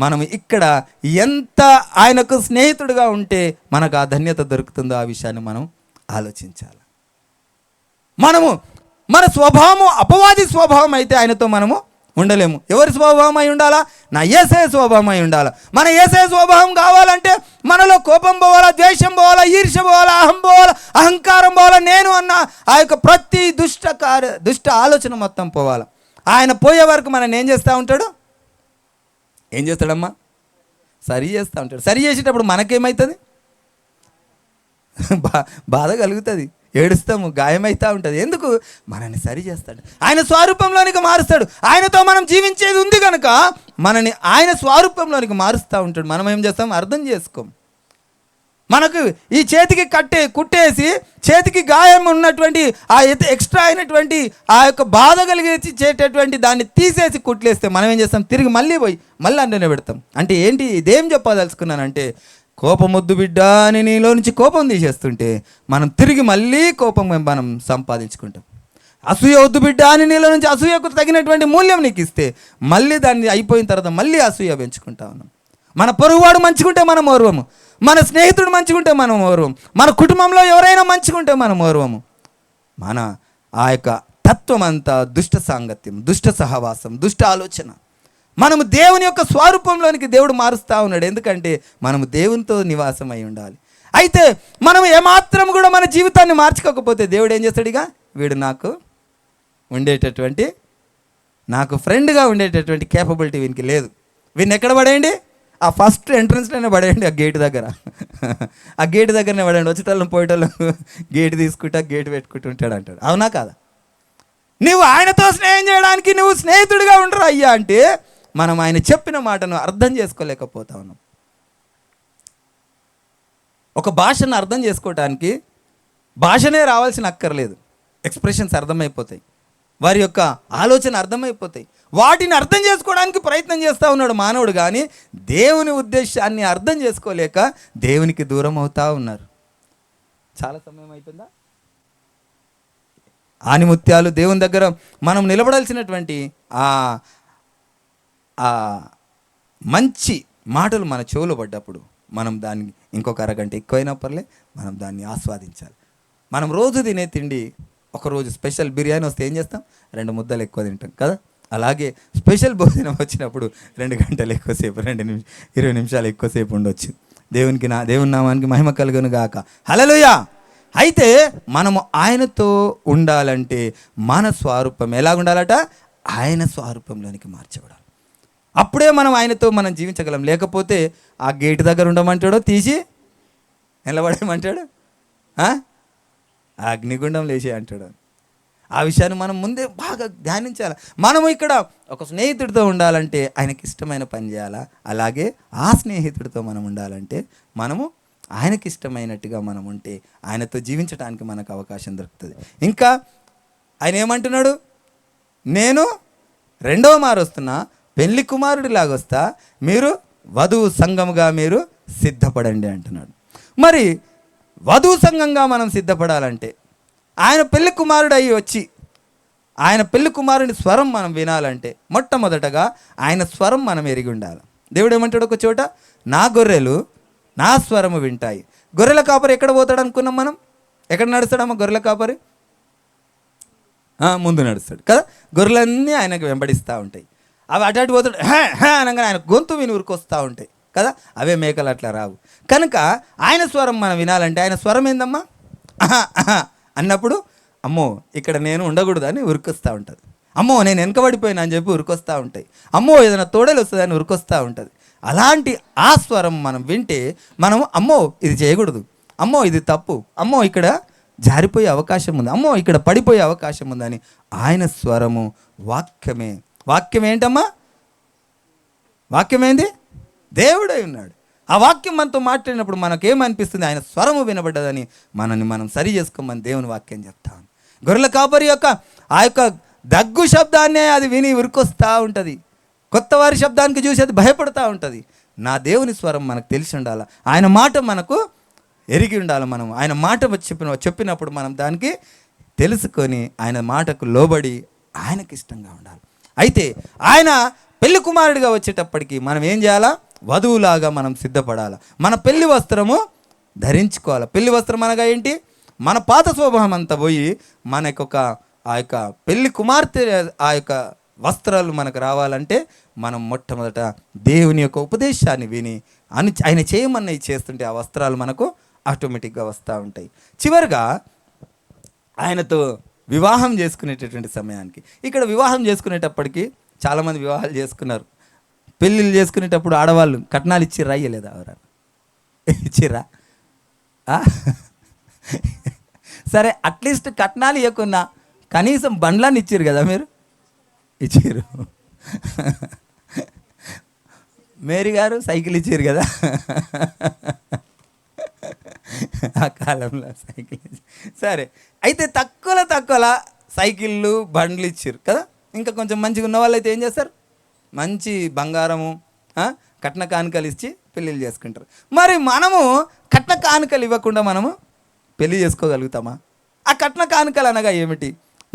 మనం ఇక్కడ ఎంత ఆయనకు స్నేహితుడిగా ఉంటే మనకు ఆ ధన్యత దొరుకుతుందో ఆ విషయాన్ని మనం ఆలోచించాలి. మనము మన స్వభావము అపవాది స్వభావం అయితే ఆయనతో మనము ఉండలేము. ఎవరి స్వభావం అయి ఉండాలా? నా యేసయ్య స్వభావం అయి ఉండాలా. మన యేసయ్య స్వభావం కావాలంటే మనలో కోపం పోవాలా, ద్వేషం పోవాలా, ఈర్ష్య పోవాలా, అహం పోవాలా, అహంకారం పోవాలా, నేను అన్న ఆ యొక్క ప్రతి దుష్ట ఆలోచన మొత్తం పోవాలా. ఆయన పోయే వరకు మనం ఏం చేస్తూ ఉంటాడు? ఏం చేస్తాడమ్మా? సరి చేస్తూ ఉంటాడు. సరి చేసేటప్పుడు మనకేమవుతుంది? బాధ కలుగుతుంది, ఏడుస్తాము, గాయమవుతూ ఉంటుంది. ఎందుకు? మనల్ని సరి చేస్తాడు, ఆయన స్వరూపంలోనికి మారుస్తాడు. ఆయనతో మనం జీవించేది ఉంది కనుక మనని ఆయన స్వరూపంలోనికి మారుస్తూ ఉంటాడు. మనం ఏం చేస్తాం? అర్థం చేసుకోం. మనకు ఈ చేతికి కుట్టేసి చేతికి గాయం ఉన్నటువంటి ఆ ఎక్స్ట్రా అయినటువంటి ఆ యొక్క బాధ కలిగించేటటువంటి దాన్ని తీసేసి కుట్లేస్తే మనం ఏం చేస్తాం? తిరిగి మళ్ళీ పోయి మళ్ళీ అంటనే పెడతాం. అంటే ఏంటి? ఇదేం చెప్పదలుచుకున్నానంటే, కోపం వద్దు బిడ్డ అని నీలో నుంచి కోపం తీసేస్తుంటే మనం తిరిగి మళ్ళీ కోపం మనం సంపాదించుకుంటాం. అసూయ వద్దు బిడ్డ అని నీలో నుంచి అసూయకు తగినటువంటి మూల్యం నీకు ఇస్తే మళ్ళీ దాన్ని అయిపోయిన తర్వాత మళ్ళీ అసూయ పెంచుకుంటా ఉన్నాం. మన పొరుగువాడు మంచిగుంటే మనం ఓర్వము, మన స్నేహితుడు మంచిగుంటే మనం ఓర్వం, మన కుటుంబంలో ఎవరైనా మంచిగుంటే మనం ఓర్వము. మన ఆ యొక్క తత్వం అంతా దుష్ట సాంగత్యం, దుష్ట సహవాసం, దుష్ట ఆలోచన. మనము దేవుని యొక్క స్వరూపంలోనికి దేవుడు మారుస్తూ ఉన్నాడు. ఎందుకంటే మనము దేవునితో నివాసం అయి ఉండాలి. అయితే మనం ఏమాత్రం కూడా మన జీవితాన్ని మార్చుకోకపోతే దేవుడు ఏం చేస్తాడు? ఇక వీడు నాకు ఉండేటటువంటి నాకు ఫ్రెండ్గా ఉండేటటువంటి కేపబిలిటీ వీనికి లేదు. వీడిని ఎక్కడ పడేయండి? ఆ ఫస్ట్ ఎంట్రన్స్లోనే పడేయండి, ఆ గేట్ దగ్గర. ఆ గేట్ దగ్గరనే పడేయండి. వచ్చేటోళ్ళని పోయేటోళ్ళు గేట్ తీసుకుంటా గేట్ పెట్టుకుంటూ ఉంటాడు అంటాడు. అవునా కాదా? నువ్వు ఆయనతో స్నేహం చేయడానికి నువ్వు స్నేహితుడిగా ఉండరు అయ్యా అంటే మనం ఆయన చెప్పిన మాటను అర్థం చేసుకోలేకపోతా ఉన్నాం. ఒక భాషను అర్థం చేసుకోవటానికి భాషనే రావాల్సిన అక్కర్లేదు, ఎక్స్ప్రెషన్స్ అర్థమైపోతాయి, వారి యొక్క ఆలోచన అర్థమైపోతాయి. వాటిని అర్థం చేసుకోవడానికి ప్రయత్నం చేస్తూ ఉన్నాడు మానవుడు, కానీ దేవుని ఉద్దేశాన్ని అర్థం చేసుకోలేక దేవునికి దూరం అవుతూ ఉన్నారు. చాలా సమయం అయిపోయిందా? ఆనిముత్యాలు దేవుని దగ్గర మనం నిలబడాల్సినటువంటి ఆ మంచి మాటలు మన చెవులు పడ్డప్పుడు మనం దాన్ని ఇంకొక అరగంట ఎక్కువైనా పర్లే మనం దాన్ని ఆస్వాదించాలి. మనం రోజు తినే తిండి, ఒకరోజు స్పెషల్ బిర్యానీ వస్తే ఏం చేస్తాం? 2 ముద్దలు ఎక్కువ తింటాం కదా. అలాగే స్పెషల్ భోజనం వచ్చినప్పుడు 2 గంటలు ఎక్కువసేపు, 20 నిమిషాలు ఎక్కువసేపు ఉండొచ్చు. దేవుని నామానికి మహిమ కలుగును గాక. హల్లెలూయా. అయితే మనము ఆయనతో ఉండాలంటే మన స్వరూపం ఎలాగుండాలట? ఆయన స్వరూపంలోనికి మార్చబడాలి. అప్పుడే మనం ఆయనతో మనం జీవించగలం. లేకపోతే ఆ గేటు దగ్గర ఉండమంటాడో తీసి నిలబడేయమంటాడు, అగ్నిగుండం లేచి అంటాడు. ఆ విషయాన్ని మనం ముందే బాగా ధ్యానించాలి. మనము ఇక్కడ ఒక స్నేహితుడితో ఉండాలంటే ఆయనకి ఇష్టమైన పని చేయాలా, అలాగే ఆ స్నేహితుడితో మనం ఉండాలంటే మనము ఆయనకి ఇష్టమైనట్టుగా మనం ఉంటే ఆయనతో జీవించడానికి మనకు అవకాశం దొరుకుతుంది. ఇంకా ఆయన ఏమంటున్నాడు? నేను 2వ మారు వస్తున్నా, పెళ్లి కుమారుడిలాగా వస్తా, మీరు వధువు సంఘముగా మీరు సిద్ధపడండి అంటున్నాడు. మరి వధువు సంఘంగా మనం సిద్ధపడాలంటే ఆయన పెళ్లి కుమారుడు అయ్యి వచ్చి ఆయన పెళ్లి కుమారుని స్వరం మనం వినాలంటే మొట్టమొదటగా ఆయన స్వరం మనం ఎరిగి ఉండాలి. దేవుడు ఏమంటాడు ఒక చోట? నా గొర్రెలు నా స్వరము వింటాయి. గొర్రెల కాపరి ఎక్కడ పోతాడు అనుకున్నాం మనం? ఎక్కడ నడుస్తాడమ్మా గొర్రెల కాపరి? ముందు నడుస్తాడు కదా. గొర్రెలన్నీ ఆయనకు వెంబడిస్తూ ఉంటాయి. అవి అటు పోతాడు అనగానే ఆయన గొంతు విని ఉరికొస్తూ ఉంటాయి కదా. అవే మేకలు అట్లా రావు. కనుక ఆయన స్వరం మనం వినాలంటే ఆయన స్వరం ఏందమ్మా? అన్నప్పుడు అమ్మో ఇక్కడ నేను ఉండకూడదు అని ఉరికొస్తూ ఉంటుంది. అమ్మో నేను వెనకబడిపోయినా అని చెప్పి ఉరికొస్తూ ఉంటాయి. అమ్మో ఏదైనా తోడేలు వస్తుందని ఉరికొస్తూ ఉంటుంది. అలాంటి ఆ స్వరం మనం వింటే మనం అమ్మో ఇది చేయకూడదు, అమ్మో ఇది తప్పు, అమ్మో ఇక్కడ జారిపోయే అవకాశం ఉంది, అమ్మో ఇక్కడ పడిపోయే అవకాశం ఉందని ఆయన స్వరము వాక్యమే. వాక్యం ఏంటమ్మా? వాక్యమేంది? దేవుడై ఉన్నాడు. ఆ వాక్యం మనతో మాట్లాడినప్పుడు మనకేమనిపిస్తుంది? ఆయన స్వరము వినబడ్డదని మనల్ని మనం సరి చేసుకోమని దేవుని వాక్యం చెప్తాను. గొర్రెల కాపరి యొక్క ఆ యొక్క దగ్గు శబ్దాన్నే అది విని ఉరికొస్తూ ఉంటుంది. కొత్త వారి శబ్దానికి చూసి అది భయపడుతూ ఉంటుంది. నా దేవుని స్వరం మనకు తెలిసి ఉండాలి, ఆయన మాట మనకు ఎరిగి ఉండాలి. మనం ఆయన మాట చెప్పినప్పుడు మనం దానికి తెలుసుకొని ఆయన మాటకు లోబడి ఆయనకి ఇష్టంగా ఉండాలి. అయితే ఆయన పెళ్లి కుమారుడిగా వచ్చేటప్పటికి మనం ఏం చేయాలా? వధువులాగా మనం సిద్ధపడాలి. మన పెళ్లి వస్త్రము ధరించుకోవాలి. పెళ్లి వస్త్రం అనగా ఏంటి? మన పాత స్వభావం అంతా పోయి మనకొక ఆ యొక్క పెళ్లి కుమార్తె ఆ యొక్క వస్త్రాలు మనకు రావాలంటే మనం మొట్టమొదట దేవుని యొక్క ఉపదేశాన్ని విని ఆయన చేయమన్నవి చేస్తుంటే ఆ వస్త్రాలు మనకు ఆటోమేటిక్గా వస్తూ ఉంటాయి. చివరిగా ఆయనతో వివాహం చేసుకునేటటువంటి సమయానికి, ఇక్కడ వివాహం చేసుకునేటప్పటికి చాలామంది వివాహాలు చేసుకున్నారు. పెళ్ళిళ్ళు చేసుకునేటప్పుడు ఆడవాళ్ళు కట్నాలు ఇచ్చిర్రా ఇయ్యలేదా? ఎవరు ఇచ్చిర్రా? సరే అట్లీస్ట్ కట్నాలు ఇవ్వకున్నా కనీసం బండ్లాన్ని ఇచ్చిర్రు కదా, మీరు ఇచ్చారు. మేరీ గారు సైకిల్ ఇచ్చారు కదా ఆ కాలంలో సైకిల్. సరే అయితే తక్కువలో సైకిళ్ళు బండ్లు ఇచ్చారు కదా. ఇంకా కొంచెం మంచిగా ఉన్న వాళ్ళు అయితే ఏం చేస్తారు? మంచి బంగారము కట్న కానుకలు ఇచ్చి పెళ్ళిళ్ళు చేసుకుంటారు. మరి మనము కట్న కానుకలు ఇవ్వకుండా మనము పెళ్ళి చేసుకోగలుగుతామా? ఆ కట్న కానుకలు అనగా ఏమిటి?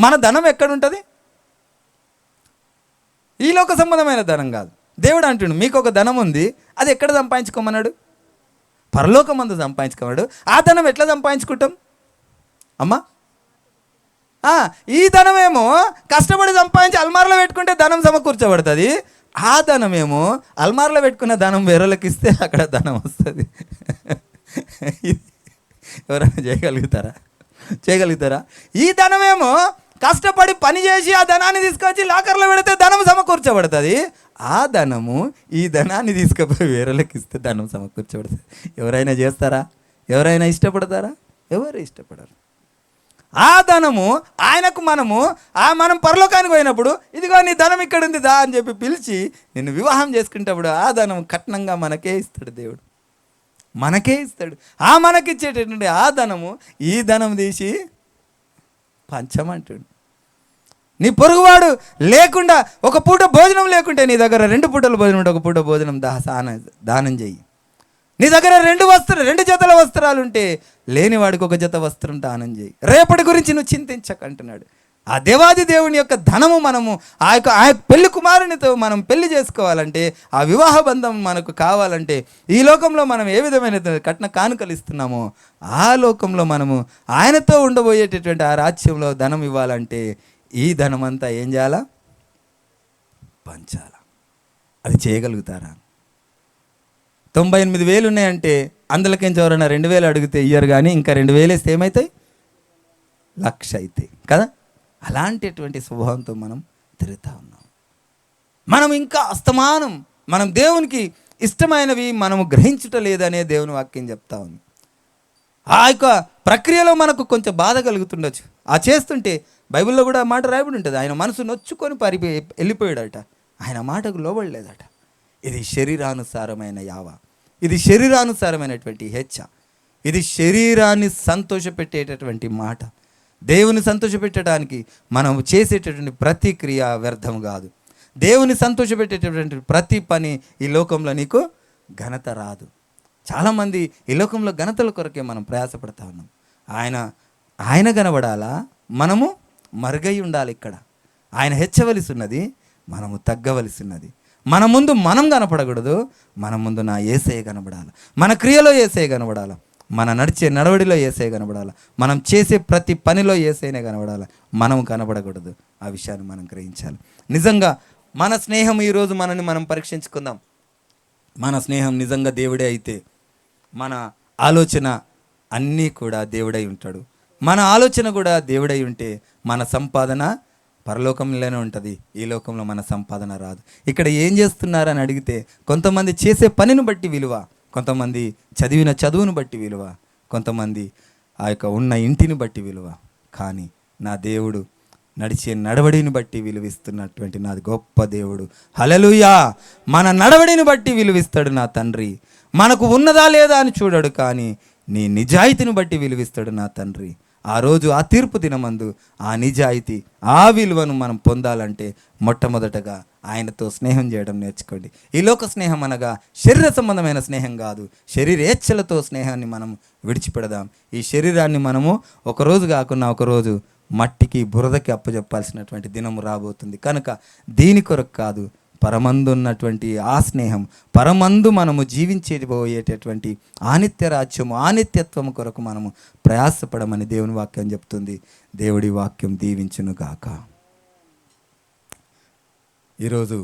మన ధనం ఎక్కడుంటుంది? ఈ లోక సంబంధమైన ధనం కాదు. దేవుడు అంటుండు మీకు ఒక ధనం ఉంది, అది ఎక్కడ సంపాదించుకోమన్నాడు? పరలోకమందు సంపాదించుకోమన్నాడు. ఆ ధనం ఎట్లా సంపాదించుకుంటాం అమ్మా? ఈ ధనమేమో కష్టపడి సంపాదించి అల్మార్లో పెట్టుకుంటే ధనం సమకూర్చబడుతుంది. ఆ ధనమేమో అల్మార్లో పెట్టుకున్న ధనం వేరేళ్ళకి ఇస్తే అక్కడ ధనం వస్తుంది. ఎవరైనా చేయగలుగుతారా? ఈ ధనమేమో కష్టపడి పని చేసి ఆ ధనాన్ని తీసుకొచ్చి లాకర్లో పెడితే ధనం సమకూర్చబడుతుంది. ఆ ధనము ఈ ధనాన్ని తీసుకుపోయి వేరేలకు ఇస్తే ధనం సమకూర్చబడుతుంది. ఎవరైనా చేస్తారా? ఎవరైనా ఇష్టపడతారా? ఎవరు ఇష్టపడరు. ఆ ధనము ఆయనకు మనం పరలోకానికి పోయినప్పుడు ఇదిగో నీ ధనం ఇక్కడ ఉంది దా అని చెప్పి పిలిచి నిన్ను వివాహం చేసుకునేటప్పుడు ఆ ధనం కట్నంగా మనకే ఇస్తాడు దేవుడు, మనకే ఇస్తాడు. ఆ మనకిచ్చేటటువంటి ఆ ధనము ఈ ధనం తీసి పంచమంటాడు. నీ పొరుగువాడు లేకుండా ఒక పూట భోజనం లేకుంటే నీ దగ్గర 2 పూటల భోజనం ఉంటే ఒక పూట భోజనం దానం చెయ్యి. నీ దగ్గర 2 జతల వస్త్రాలు ఉంటే లేనివాడికి 1 జత వస్త్రం దానం చేయి. రేపటి గురించి నువ్వు చింతించకంటున్నాడు. ఆ దేవాది దేవుని యొక్క ధనము మనము ఆ పెళ్లి కుమారునితో మనం పెళ్లి చేసుకోవాలంటే, ఆ వివాహ బంధం మనకు కావాలంటే, ఈ లోకంలో మనం ఏ విధమైన కట్న కానుకలు ఇస్తున్నామో ఆ లోకంలో మనము ఆయనతో ఉండబోయేటటువంటి ఆ రాజ్యంలో ధనం ఇవ్వాలంటే ఈ ధనం అంతా ఏం చేయాలా? పంచాలా. అది చేయగలుగుతారా? 98,000 ఉన్నాయంటే అందులోకించి ఎవరైనా 2,000 అడిగితే ఇయ్యరు, కానీ ఇంకా 2,000 వేస్తే ఏమవుతాయి? 1,00,000 అవుతాయి కదా. అలాంటిటువంటి స్వభావంతో మనం తిరుగుతూ ఉన్నాం. మనం ఇంకా అస్తమానం మనం దేవునికి ఇష్టమైనవి మనము గ్రహించుట లేదనే దేవుని వాక్యం చెప్తా ఉంది. ఆ యొక్క ప్రక్రియలో మనకు కొంచెం బాధ కలుగుతుండొచ్చు. ఆ చేస్తుంటే బైబిల్లో కూడా మాట రాయబడి ఉంటుంది, ఆయన మనసు నొచ్చుకొని వెళ్ళిపోయాడట, ఆయన మాటకు లోబడలేదట. ఇది శరీరానుసారమైన యావ, ఇది శరీరానుసారమైనటువంటి హెచ్చ, ఇది శరీరాన్ని సంతోషపెట్టేటటువంటి మాట. దేవుని సంతోషపెట్టడానికి మనం చేసేటటువంటి ప్రతి క్రియ వ్యర్థం కాదు. దేవుని సంతోషపెట్టేటటువంటి ప్రతి పని ఈ లోకంలో నీకు ఘనత రాదు. చాలామంది ఈ లోకంలో ఘనతల కొరకే మనం ప్రయాసపడతా ఉన్నాం. ఆయన కనబడాలా, మనము మరుగై ఉండాలి. ఇక్కడ ఆయన హెచ్చవలసి ఉన్నది, మనము తగ్గవలసి ఉన్నది. మన ముందు మనం కనపడకూడదు, మన ముందు నా యేసయ్య కనబడాలి. మన క్రియలో యేసయ్య కనబడాలి, మన నడిచే నడవడిలో యేసయ్య కనబడాలి, మనం చేసే ప్రతి పనిలో యేసయ్యనే కనబడాలి. మనం కనబడకూడదు. ఆ విషయాన్ని మనం గ్రహించాలి. నిజంగా మన స్నేహం ఈరోజు మనల్ని మనం పరీక్షించుకుందాం. మన స్నేహం నిజంగా దేవుడే అయితే మన ఆలోచన అన్నీ కూడా దేవుడై ఉంటాడు. మన ఆలోచన కూడా దేవుడై ఉంటే మన సంపాదన పరలోకంలోనే ఉంటుంది, ఈ లోకంలో మన సంపాదన రాదు. ఇక్కడ ఏం చేస్తున్నారని అడిగితే కొంతమంది చేసే పనిని బట్టి విలువ, కొంతమంది చదివిన చదువును బట్టి విలువ, కొంతమంది ఆ యొక్క ఉన్న ఇంటిని బట్టి విలువ. కానీ నా దేవుడు నడిచే నడవడిని బట్టి విలువిస్తున్నటువంటి నాది గొప్ప దేవుడు. హల్లెలూయా. మన నడవడిని బట్టి విలువిస్తాడు నా తండ్రి. మనకు ఉన్నదా లేదా అని చూడడు, కానీ నీ నిజాయితీని బట్టి విలువిస్తాడు నా తండ్రి. ఆ రోజు ఆ తీర్పు దినమందు ఆ నిజాయితీ, ఆ విలువను మనం పొందాలంటే మొట్టమొదటగా ఆయనతో స్నేహం చేయడం నేర్చుకోండి. ఈ లోక స్నేహం అనగా శరీర సంబంధమైన స్నేహం కాదు, శరీరేచ్ఛలతో స్నేహాన్ని మనం విడిచిపెడదాం. ఈ శరీరాన్ని మనము ఒకరోజు కాకుండా ఒకరోజు మట్టికి బురదకి అప్పచెప్పాల్సినటువంటి దినము రాబోతుంది. కనుక దీని కొరకు కాదు, పరమందు ఉన్నటువంటి ఆ స్నేహం, పరమందు మనము జీవించబోయేటటువంటి ఆనిత్య రాజ్యము, ఆనిత్యత్వము కొరకు మనము ప్రయాసపడమని దేవుని వాక్యం చెప్తుంది. దేవుడి వాక్యం దీవించును గాక. ఈరోజు